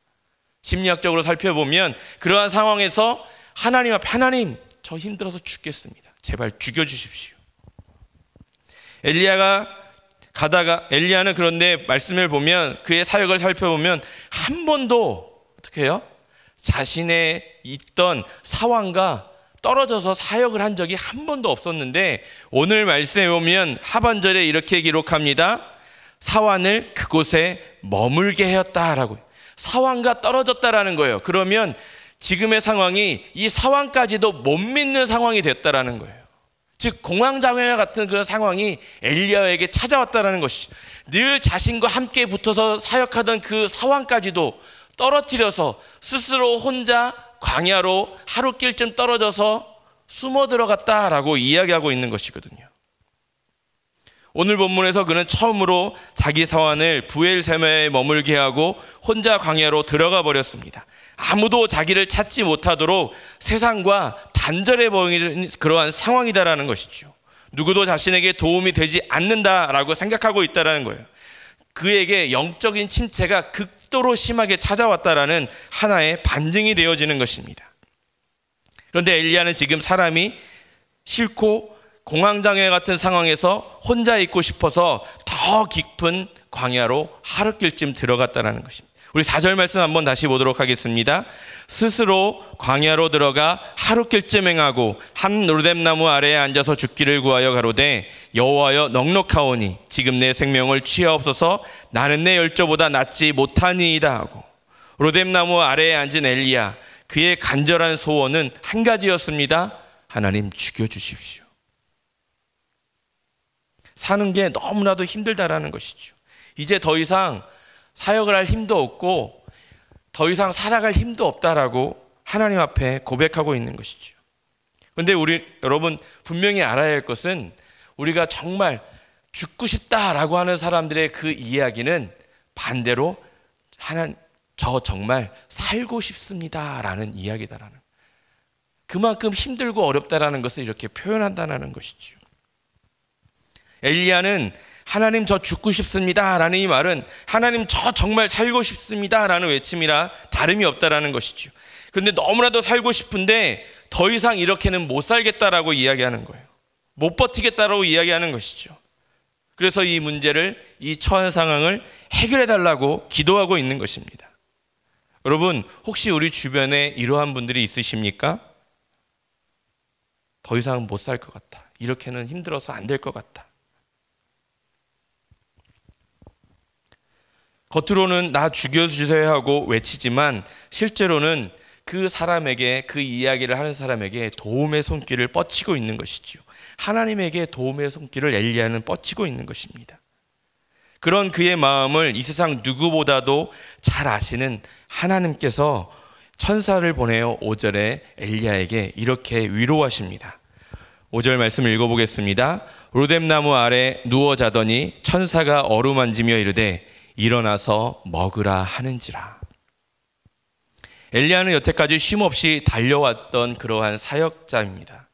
[SPEAKER 2] 심리학적으로 살펴보면 그러한 상황에서 하나님 앞에 하나님 저 힘들어서 죽겠습니다. 제발 죽여주십시오. 엘리야는 그런데 말씀을 보면 그의 사역을 살펴보면 한 번도 어떻게 해요? 자신의 있던 사환과 떨어져서 사역을 한 적이 한 번도 없었는데 오늘 말씀에 보면 하반절에 이렇게 기록합니다. 사환을 그곳에 머물게 하였다라고. 사환과 떨어졌다라는 거예요. 그러면 지금의 상황이 이 사환까지도 못 믿는 상황이 됐다라는 거예요. 즉 공황장애와 같은 그런 상황이 엘리야에게 찾아왔다라는 것이죠. 늘 자신과 함께 붙어서 사역하던 그 사환까지도 떨어뜨려서 스스로 혼자 광야로 하루길쯤 떨어져서 숨어 들어갔다라고 이야기하고 있는 것이거든요. 오늘 본문에서 그는 처음으로 자기 사환을 부엘세메에 머물게 하고 혼자 광야로 들어가 버렸습니다. 아무도 자기를 찾지 못하도록 세상과 단절해 버리는 그러한 상황이다라는 것이죠. 누구도 자신에게 도움이 되지 않는다라고 생각하고 있다라는 거예요. 그에게 영적인 침체가 극도로 심하게 찾아왔다라는 하나의 반증이 되어지는 것입니다. 그런데 엘리야는 지금 사람이 싫고 공황장애 같은 상황에서 혼자 있고 싶어서 더 깊은 광야로 하루길쯤 들어갔다는 것입니다. 우리 4절 말씀 한번 다시 보도록 하겠습니다. 스스로 광야로 들어가 하루길쯤 행하고 한 로뎀나무 아래에 앉아서 죽기를 구하여 가로되 여호와여 넉넉하오니 지금 내 생명을 취하옵소서 나는 내 열조보다 낫지 못하니이다 하고 로뎀나무 아래에 앉은 엘리야 그의 간절한 소원은 한 가지였습니다. 하나님 죽여주십시오. 사는 게 너무나도 힘들다라는 것이죠. 이제 더 이상 사역을 할 힘도 없고 더 이상 살아갈 힘도 없다라고 하나님 앞에 고백하고 있는 것이죠. 그런데 여러분 분명히 알아야 할 것은 우리가 정말 죽고 싶다라고 하는 사람들의 그 이야기는 반대로 저 정말 살고 싶습니다라는 이야기다라는 그만큼 힘들고 어렵다라는 것을 이렇게 표현한다는 것이죠. 엘리야는 하나님 저 죽고 싶습니다 라는 이 말은 하나님 저 정말 살고 싶습니다 라는 외침이라 다름이 없다라는 것이죠. 그런데 너무나도 살고 싶은데 더 이상 이렇게는 못 살겠다라고 이야기하는 거예요. 못 버티겠다라고 이야기하는 것이죠. 그래서 이 문제를, 이 처한 상황을 해결해 달라고 기도하고 있는 것입니다. 여러분, 혹시 우리 주변에 이러한 분들이 있으십니까? 더 이상 못 살 것 같다. 이렇게는 힘들어서 안 될 것 같다. 겉으로는 나 죽여주세요 하고 외치지만 실제로는 그 사람에게, 그 이야기를 하는 사람에게 도움의 손길을 뻗치고 있는 것이죠. 하나님에게 도움의 손길을 엘리야는 뻗치고 있는 것입니다. 그런 그의 마음을 이 세상 누구보다도 잘 아시는 하나님께서 천사를 보내어 5절에 엘리야에게 이렇게 위로하십니다. 5절 말씀을 읽어보겠습니다. 로뎀나무 아래 누워 자더니 천사가 어루만지며 이르되 일어나서 먹으라 하는지라. 엘리야는 여태까지 쉼없이 달려왔던 그러한 사역자입니다.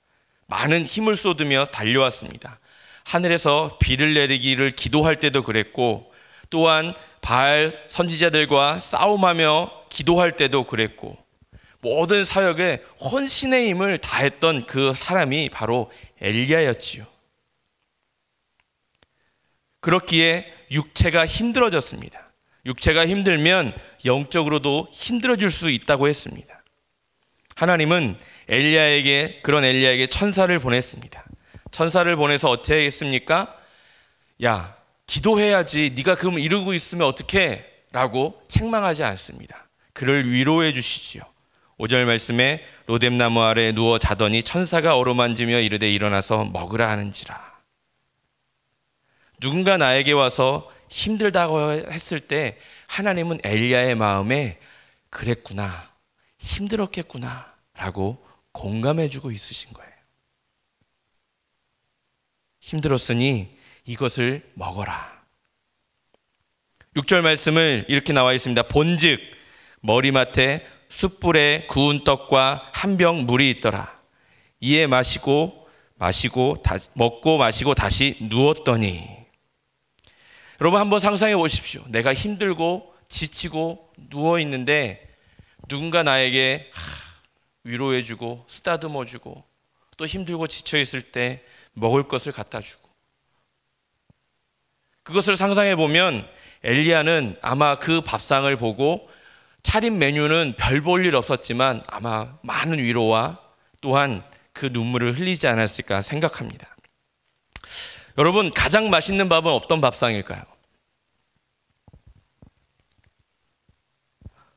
[SPEAKER 2] 많은 힘을 쏟으며 달려왔습니다. 하늘에서 비를 내리기를 기도할 때도 그랬고, 또한 바알 선지자들과 싸움하며 기도할 때도 그랬고, 모든 사역에 헌신의 힘을 다했던 그 사람이 바로 엘리야였지요. 그렇기에 육체가 힘들어졌습니다. 육체가 힘들면 영적으로도 힘들어질 수 있다고 했습니다. 하나님은 그런 엘리야에게 천사를 보냈습니다. 천사를 보내서 어떻게 했습니까? 야, 기도해야지. 네가 그럼 이러고 있으면 어떡해? 라고 책망하지 않습니다. 그를 위로해 주시지요. 5절 말씀에 로뎀나무 아래 누워 자더니 천사가 어루만지며 이르되 일어나서 먹으라 하는지라. 누군가 나에게 와서 힘들다고 했을 때 하나님은 엘리야의 마음에 그랬구나, 힘들었겠구나 라고 공감해주고 있으신 거예요. 힘들었으니 이것을 먹어라. 6절 말씀을 이렇게 나와 있습니다. 본즉 머리맡에 숯불에 구운 떡과 한 병 물이 있더라. 이에 먹고 마시고 다시 누웠더니. 여러분, 한번 상상해 보십시오. 내가 힘들고 지치고 누워 있는데 누군가 나에게 위로해주고 쓰다듬어주고 또 힘들고 지쳐 있을 때 먹을 것을 갖다 주고, 그것을 상상해 보면 엘리야는 아마 그 밥상을 보고 차린 메뉴는 별 볼 일 없었지만 아마 많은 위로와 또한 그 눈물을 흘리지 않았을까 생각합니다. 여러분, 가장 맛있는 밥은 어떤 밥상일까요?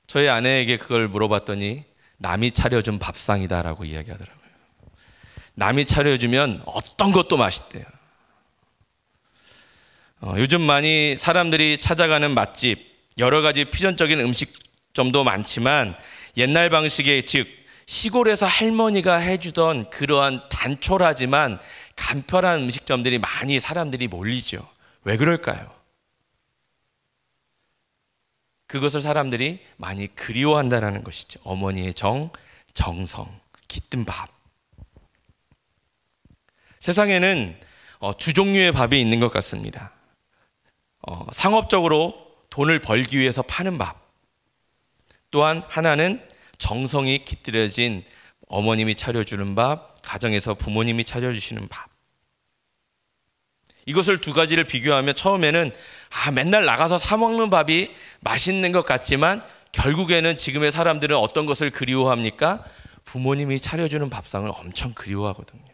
[SPEAKER 2] 저희 아내에게 그걸 물어봤더니 남이 차려준 밥상이다라고 이야기하더라고요. 남이 차려주면 어떤 것도 맛있대요. 요즘 많이 사람들이 찾아가는 맛집, 여러 가지 퓨전적인 음식점도 많지만 옛날 방식의, 즉 시골에서 할머니가 해주던 그러한 단촐하지만 간편한 음식점들이 많이 사람들이 몰리죠. 왜 그럴까요? 그것을 사람들이 많이 그리워한다는 것이죠. 어머니의 정성, 깃든 밥. 세상에는 두 종류의 밥이 있는 것 같습니다. 상업적으로 돈을 벌기 위해서 파는 밥, 또한 하나는 정성이 깃들여진 어머님이 차려주는 밥, 가정에서 부모님이 차려주시는 밥. 이것을 두 가지를 비교하면 처음에는 맨날 나가서 사 먹는 밥이 맛있는 것 같지만 결국에는 지금의 사람들은 어떤 것을 그리워합니까? 부모님이 차려주는 밥상을 엄청 그리워하거든요.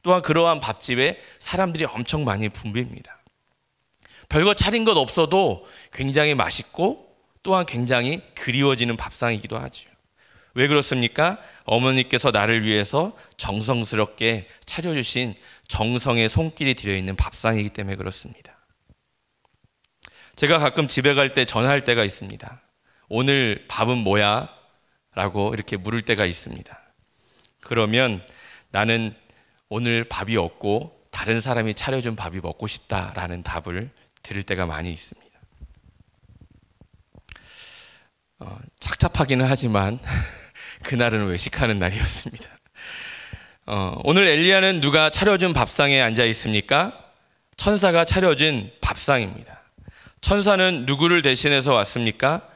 [SPEAKER 2] 또한 그러한 밥집에 사람들이 엄청 많이 붐빕니다. 별거 차린 것 없어도 굉장히 맛있고 또한 굉장히 그리워지는 밥상이기도 하죠. 왜 그렇습니까? 어머니께서 나를 위해서 정성스럽게 차려주신 정성의 손길이 들어있는 밥상이기 때문에 그렇습니다. 제가 가끔 집에 갈 때 전화할 때가 있습니다. 오늘 밥은 뭐야? 라고 이렇게 물을 때가 있습니다. 그러면 나는 오늘 밥이 없고 다른 사람이 차려준 밥이 먹고 싶다라는 답을 들을 때가 많이 있습니다. 착잡하기는 하지만 그날은 외식하는 날이었습니다. 오늘 엘리야는 누가 차려준 밥상에 앉아 있습니까? 천사가 차려준 밥상입니다. 천사는 누구를 대신해서 왔습니까?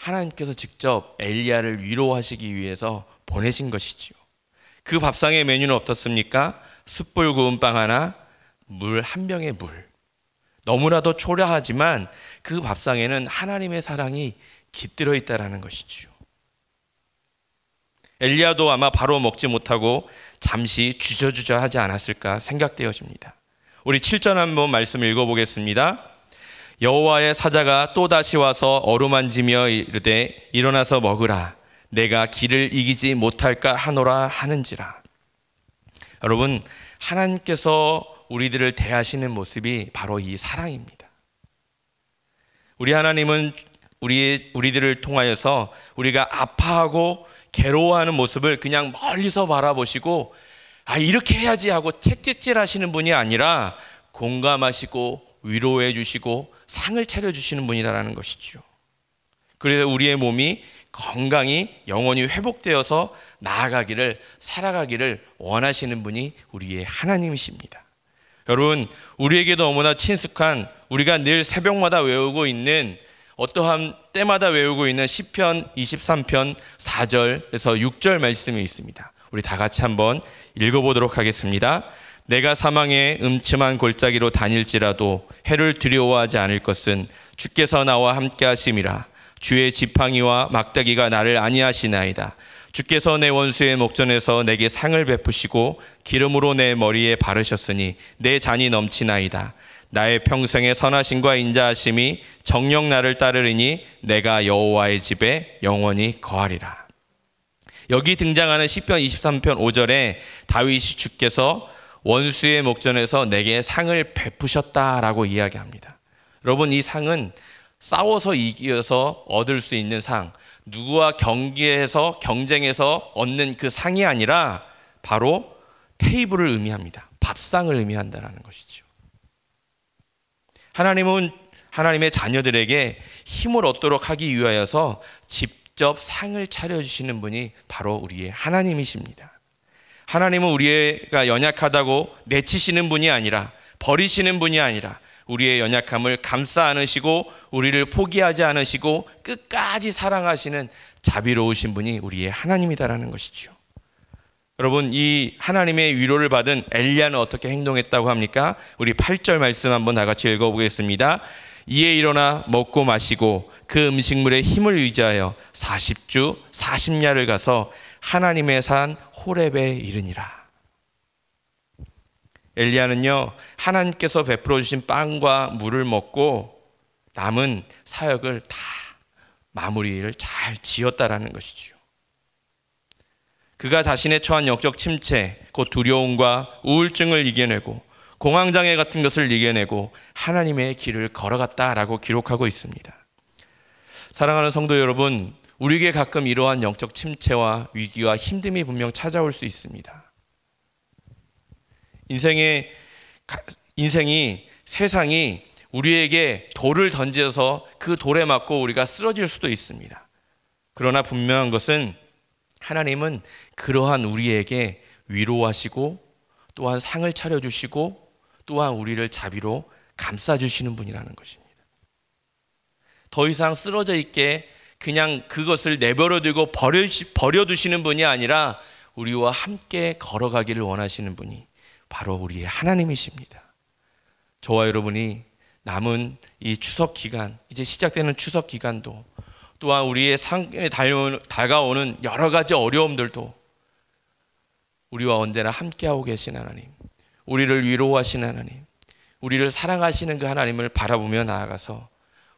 [SPEAKER 2] 하나님께서 직접 엘리야를 위로하시기 위해서 보내신 것이지요. 그 밥상의 메뉴는 어떻습니까? 숯불 구운 빵 하나, 물 한 병의 물. 너무나도 초라하지만 그 밥상에는 하나님의 사랑이 깃들어 있다라는 것이지요. 엘리야도 아마 바로 먹지 못하고 잠시 주저주저 하지 않았을까 생각되어집니다. 우리 7절 한번 말씀 읽어보겠습니다. 여호와의 사자가 또다시 와서 어루만지며 이르되 일어나서 먹으라. 내가 길을 이기지 못할까 하노라 하는지라. 여러분, 하나님께서 우리들을 대하시는 모습이 바로 이 사랑입니다. 우리 하나님은 우리들을 통하여서 우리가 아파하고 괴로워하는 모습을 그냥 멀리서 바라보시고 이렇게 해야지 하고 책찍질하시는 분이 아니라 공감하시고 위로해 주시고 상을 차려주시는 분이다라는 것이죠. 그래서 우리의 몸이 건강히 영원히 회복되어서 나아가기를, 살아가기를 원하시는 분이 우리의 하나님이십니다. 여러분, 우리에게도 너무나 친숙한, 우리가 늘 새벽마다 외우고 있는, 어떠한 때마다 외우고 있는 시편 23편 4절에서 6절 말씀이 있습니다. 우리 다 같이 한번 읽어보도록 하겠습니다. 내가 사망의 음침한 골짜기로 다닐지라도 해를 두려워하지 않을 것은 주께서 나와 함께 하심이라. 주의 지팡이와 막대기가 나를 안위하시나이다. 주께서 내 원수의 목전에서 내게 상을 베푸시고 기름으로 내 머리에 바르셨으니 내 잔이 넘치나이다. 나의 평생의 선하심과 인자하심이 정녕 나를 따르리니 내가 여호와의 집에 영원히 거하리라. 여기 등장하는 시편 23편 5절에 다윗이 주께서 원수의 목전에서 내게 상을 베푸셨다라고 이야기합니다. 여러분, 이 상은 싸워서 이겨서 얻을 수 있는 상, 누구와 경쟁해서 얻는 그 상이 아니라 바로 테이블을 의미합니다. 밥상을 의미한다는 것이죠. 하나님은 하나님의 자녀들에게 힘을 얻도록 하기 위하여서 직접 상을 차려주시는 분이 바로 우리의 하나님이십니다. 하나님은 우리가 연약하다고 내치시는 분이 아니라, 버리시는 분이 아니라 우리의 연약함을 감싸 안으시고 우리를 포기하지 않으시고 끝까지 사랑하시는 자비로우신 분이 우리의 하나님이다라는 것이죠. 여러분, 이 하나님의 위로를 받은 엘리야는 어떻게 행동했다고 합니까? 우리 8절 말씀 한번 다 같이 읽어보겠습니다. 이에 일어나 먹고 마시고 그 음식물의 힘을 의지하여 40주 40야를 가서 하나님의 산 호렙에 이르니라. 엘리야는요, 하나님께서 베풀어 주신 빵과 물을 먹고 남은 사역을 다 마무리를 잘 지었다라는 것이죠. 그가 자신의 처한 영적 침체, 곧 두려움과 우울증을 이겨내고 공황장애 같은 것을 이겨내고 하나님의 길을 걸어갔다라고 기록하고 있습니다. 사랑하는 성도 여러분, 우리에게 가끔 이러한 영적 침체와 위기와 힘듦이 분명 찾아올 수 있습니다. 인생이, 세상이 우리에게 돌을 던져서 그 돌에 맞고 우리가 쓰러질 수도 있습니다. 그러나 분명한 것은 하나님은 그러한 우리에게 위로하시고 또한 상을 차려주시고 또한 우리를 자비로 감싸주시는 분이라는 것입니다. 더 이상 쓰러져 있게 그냥 그것을 내버려두고 버려두시는 분이 아니라 우리와 함께 걸어가기를 원하시는 분이 바로 우리의 하나님이십니다. 저와 여러분이 남은 이 추석 기간, 이제 시작되는 추석 기간도 또한 우리의 삶에 다가오는 여러 가지 어려움들도 우리와 언제나 함께하고 계신 하나님, 우리를 위로하시는 하나님, 우리를 사랑하시는 그 하나님을 바라보며 나아가서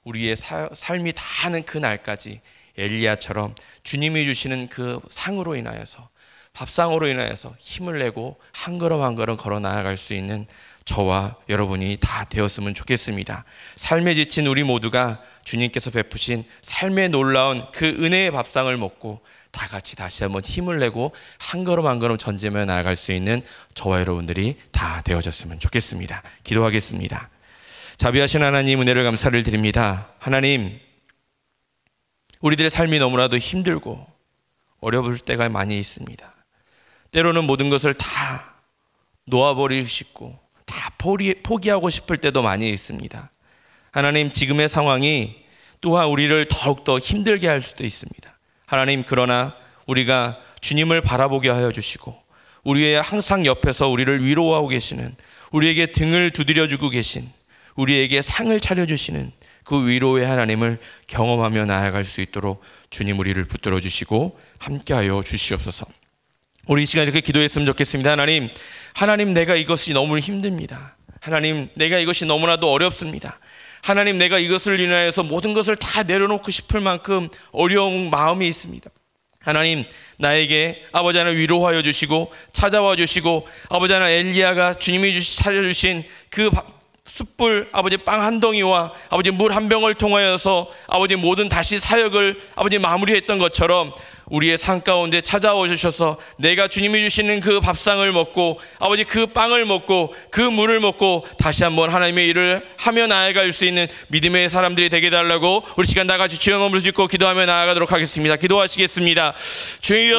[SPEAKER 2] 우리의 삶이 다하는 그 날까지 엘리야처럼 주님이 주시는 그 상으로 인하여서, 밥상으로 인하여서 힘을 내고 한 걸음 한 걸음 걸어 나아갈 수 있는 저와 여러분이 다 되었으면 좋겠습니다. 삶에 지친 우리 모두가 주님께서 베푸신 삶의 놀라운 그 은혜의 밥상을 먹고 다 같이 다시 한번 힘을 내고 한 걸음 한 걸음 전진하며 나아갈 수 있는 저와 여러분들이 다 되어졌으면 좋겠습니다. 기도하겠습니다. 자비하신 하나님, 은혜를 감사를 드립니다. 하나님, 우리들의 삶이 너무나도 힘들고 어려울 때가 많이 있습니다. 때로는 모든 것을 다 놓아버리고 싶고 다 포기하고 싶을 때도 많이 있습니다. 하나님, 지금의 상황이 또한 우리를 더욱더 힘들게 할 수도 있습니다. 하나님, 그러나 우리가 주님을 바라보게 하여 주시고 우리의 항상 옆에서 우리를 위로하고 계시는, 우리에게 등을 두드려주고 계신, 우리에게 상을 차려주시는 그 위로의 하나님을 경험하며 나아갈 수 있도록 주님 우리를 붙들어 주시고 함께하여 주시옵소서. 우리 이 시간 이렇게 기도했으면 좋겠습니다. 하나님, 내가 이것이 너무 힘듭니다. 하나님, 내가 이것이 너무나도 어렵습니다. 하나님, 내가 이것을 인하여서 모든 것을 다 내려놓고 싶을 만큼 어려운 마음이 있습니다. 하나님, 나에게 아버지 하나님 위로하여 주시고 찾아와 주시고, 아버지 하나님 엘리야가 주님이 차려주신 그 숯불 아버지 빵 한 덩이와 아버지 물 한 병을 통하여서 아버지 모든 다시 사역을 아버지 마무리했던 것처럼 우리의 삶 가운데 찾아와 주셔서 내가 주님이 주시는 그 밥상을 먹고 아버지 그 빵을 먹고 그 물을 먹고 다시 한번 하나님의 일을 하며 나아갈 수 있는 믿음의 사람들이 되게 달라고 우리 시간 다 같이 주여 몸을 짚고 기도하며 나아가도록 하겠습니다. 기도하시겠습니다. 주여,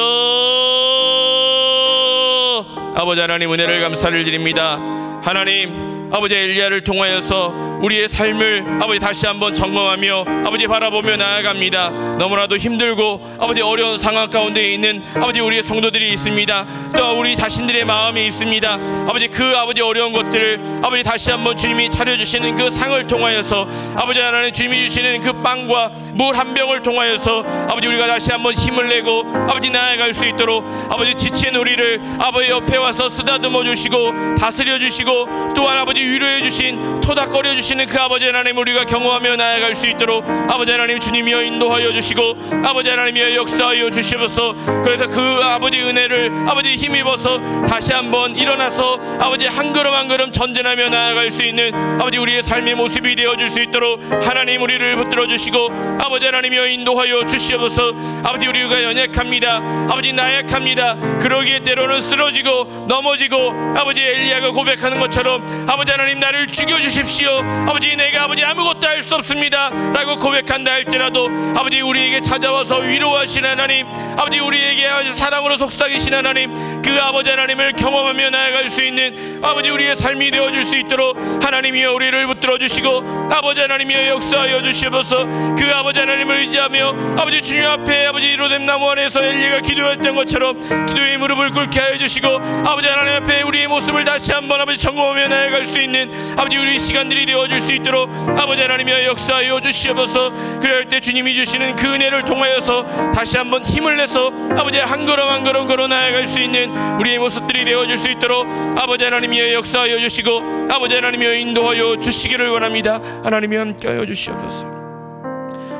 [SPEAKER 2] 아버지 하나님 은혜를 감사를 드립니다. 하나님, 아버지 엘리야를 통하여서 우리의 삶을 아버지 다시 한번 점검하며 아버지 바라보며 나아갑니다. 너무나도 힘들고 아버지 어려운 상황 가운데 있는 아버지 우리의 성도들이 있습니다. 또 우리 자신들의 마음이 있습니다. 아버지 그 아버지 어려운 것들을 아버지 다시 한번 주님이 차려주시는 그 상을 통하여서 아버지 하나님 주님이 주시는 그 빵과 물 한 병을 통하여서 아버지 우리가 다시 한번 힘을 내고 아버지 나아갈 수 있도록 아버지 지친 우리를 아버지 옆에 와서 쓰다듬어 주시고 다스려 주시고 또한 아버지 위로해 주신 토닥거려 주시는 그 아버지 하나님 우리가 경험하며 나아갈 수 있도록 아버지 하나님 주님이여 인도하여 주시고 아버지 하나님이여 역사하여 주시옵소서. 그래서 그 아버지 은혜를 아버지 힘입어서 다시 한번 일어나서 아버지 한 걸음 한 걸음 전진하며 나아갈 수 있는 아버지 우리의 삶의 모습이 되어줄 수 있도록 하나님 우리를 붙들어 주시고 아버지 하나님이여 인도하여 주시옵소서. 아버지 우리가 연약합니다. 아버지 나약합니다. 그러기에 때로는 쓰러지고 넘어지고 아버지 엘리야가 고백하는 것처럼 아버지 하나님 나를 죽여주십시오. 아버지 내가 아버지 아무것도 할 수 없습니다 라고 고백한다 할지라도 아버지 우리에게 찾아와서 위로하신 하나님, 아버지 우리에게 아버지 사랑으로 속삭이신 하나님, 그 아버지 하나님을 경험하며 나아갈 수 있는 아버지 우리의 삶이 되어줄 수 있도록 하나님이여 우리를 붙들어 주시고 아버지 하나님이여 역사하여 주시옵소서. 그 아버지 하나님을 의지하며 아버지 주님 앞에 아버지 이로됨 나무 안에서 엘리야가 기도했던 것처럼 기도의 무릎을 꿇게 하여 주시고 아버지 하나님 앞에 우리의 모습을 다시 한번 아버지 점검하며 나아갈 수 있는 아버지 우리 시간들이 되어줄 수 있도록 아버지 하나님이여 역사하여 주시옵소서. 그럴 때 주님이 주시는 그 은혜를 통하여서 다시 한번 힘을 내서 아버지 한 걸음 한 걸음 걸어 나아갈 수 있는 우리의 모습들이 되어줄 수 있도록 아버지 하나님이여 역사하여 주시고 아버지 하나님이여 인도하여 주시기를 원합니다. 하나님이 함께하여 주시옵소서.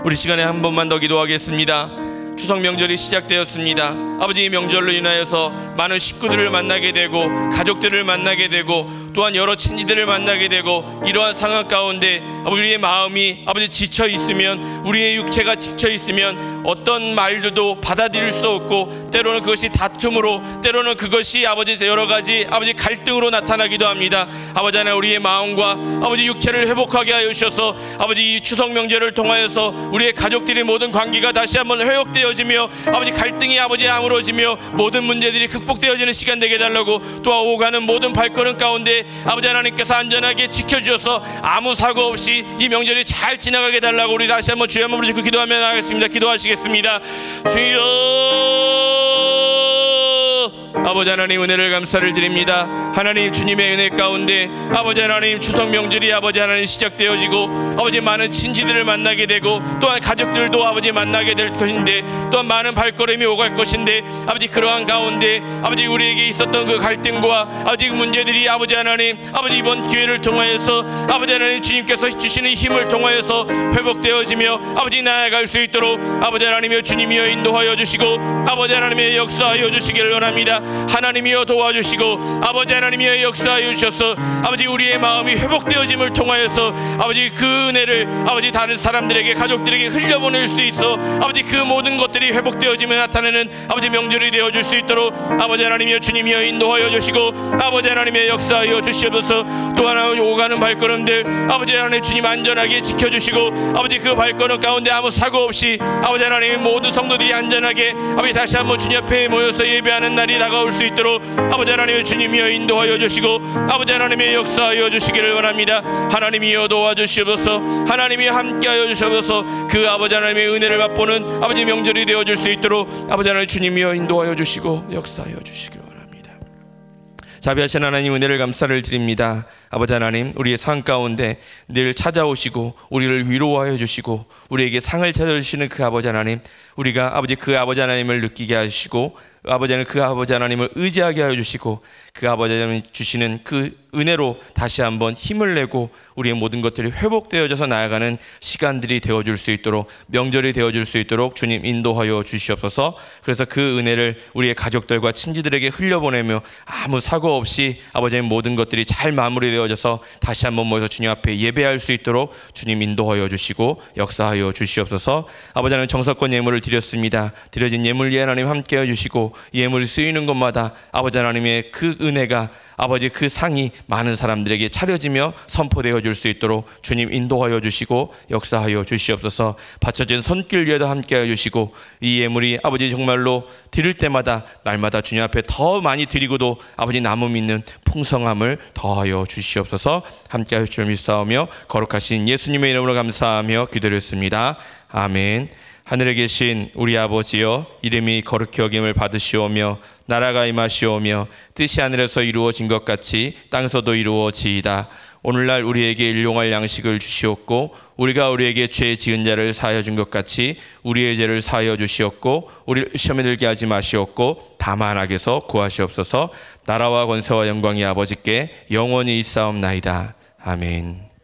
[SPEAKER 2] 우리 시간에 한 번만 더 기도하겠습니다. 추석 명절이 시작되었습니다. 아버지 이 명절로 인하여서 많은 식구들을 만나게 되고 가족들을 만나게 되고 또한 여러 친지들을 만나게 되고 이러한 상황 가운데 우리의 마음이 아버지 지쳐 있으면 우리의 육체가 지쳐 있으면 어떤 말들도 받아들일 수 없고 때로는 그것이 다툼으로 때로는 그것이 아버지 여러 가지 아버지 갈등으로 나타나기도 합니다. 아버지 하나님 우리의 마음과 아버지 육체를 회복하게 하여 주셔서 아버지 이 추석 명절을 통하여서 우리의 가족들의 모든 관계가 다시 한번 회복되어지며 아버지 갈등이 아버지 아물어지며 모든 문제들이 극복되어지는 시간 되게 달라고 또한 오가는 모든 발걸음 가운데 아버지 하나님께서 안전하게 지켜주셔서 아무 사고 없이 이 명절이 잘 지나가게 달라고 우리 다시 한번 주여 한번 부르짖고 기도하며 나가겠습니다. 기도하시겠습니다. 주여 아버지 하나님 은혜를 감사를 드립니다. 하나님 주님의 은혜 가운데 아버지 하나님 추석 명절이 아버지 하나님 시작되어지고 아버지 많은 친지들을 만나게 되고 또한 가족들도 아버지 만나게 될 것인데 또한 많은 발걸음이 오갈 것인데 아버지 그러한 가운데 아버지 우리에게 있었던 그 갈등과 아버지 그 문제들이 아버지 하나님 아버지 이번 기회를 통하여서 아버지 하나님 주님께서 주시는 힘을 통하여서 회복되어지며 아버지 나아갈 수 있도록 아버지 하나님이여 주님이여 인도하여 주시고 아버지 하나님의 역사하여 주시기를 원합니다. 하나님이여 도와주시고 아버지 하나님이여 역사하여 주셔서 아버지 우리의 마음이 회복되어짐을 통하여서 아버지 그 은혜를 아버지 다른 사람들에게 가족들에게 흘려보낼 수 있어 아버지 그 모든 것들이 회복되어지며 나타내는 아버지 명절이 되어줄 수 있도록 아버지 하나님이여 주님이여 인도하여 주시고 아버지 하나님의 역사하여 주시옵소서. 또한 오가는 발걸음들 아버지 하나님 주님 안전하게 지켜주시고 아버지 그 발걸음 가운데 아무 사고 없이 아버지 하나님 모든 성도들이 안전하게 아버지 다시 한번 주님 앞에 모여서 예배하는 날이 다가올 찾아올 수 있도록 아버지 하나님의 주님이여 인도하여 주시고 아버지 하나님의 역사하여 주시기를 원합니다. 하나님이여 도와주시옵소서. 하나님이 함께하여 주시옵소서. 그 아버지 하나님의 은혜를 맛보는 아버지 명절이 되어줄 수 있도록 아버지 하나님 주님이여 인도하여 주시고 역사하여 주시기를 원합니다. 자비하신 하나님 은혜를 감사를 드립니다. 아버지 하나님, 우리의 삶 가운데 늘 찾아오시고 우리를 위로하여 주시고 우리에게 상을 차려주시는 그 아버지 하나님, 우리가 아버지 그 아버지 하나님을 느끼게 하시고 아버지 하나님 그 아버지 하나님을 의지하게 하여 주시고 그 아버지 하나님 주시는 그 은혜로 다시 한번 힘을 내고 우리의 모든 것들이 회복되어져서 나아가는 시간들이 되어줄 수 있도록, 명절이 되어줄 수 있도록 주님 인도하여 주시옵소서. 그래서 그 은혜를 우리의 가족들과 친지들에게 흘려보내며 아무 사고 없이 아버지 하나님 모든 것들이 잘 마무리되어져서 다시 한번 모여서 주님 앞에 예배할 수 있도록 주님 인도하여 주시고 역사하여 주시옵소서. 아버지 하나님 정성권 예물을 드렸습니다. 드려진 예물 위에 하나님 함께해 주시고 예물이 쓰이는 곳마다 아버지 하나님의 그 은혜가 아버지 그 상이 많은 사람들에게 차려지며 선포되어 줄 수 있도록 주님 인도하여 주시고 역사하여 주시옵소서. 받쳐진 손길 위에도 함께하여 주시고 이 예물이 아버지 정말로 드릴 때마다 날마다 주님 앞에 더 많이 드리고도 아버지 남음 있는 풍성함을 더하여 주시옵소서. 함께하여 주를 믿사오며 거룩하신 예수님의 이름으로 감사하며 기도드렸습니다. 아멘. 하늘에 계신 우리 아버지여, 이름이 거룩히 여김을 받으시오며 나라가 임하시오며 뜻이 하늘에서 이루어진 것 같이 땅에서도 이루어지이다. 오늘날 우리에게 일용할 양식을 주시옵고 우리가 우리에게 죄 지은 자를 사하여 준 것 같이 우리의 죄를 사하여 주시옵고 우리를 시험에 들게 하지 마시옵고 다만 악에서 구하시옵소서. 나라와 권세와 영광이 아버지께 영원히 있사옵나이다. 아멘.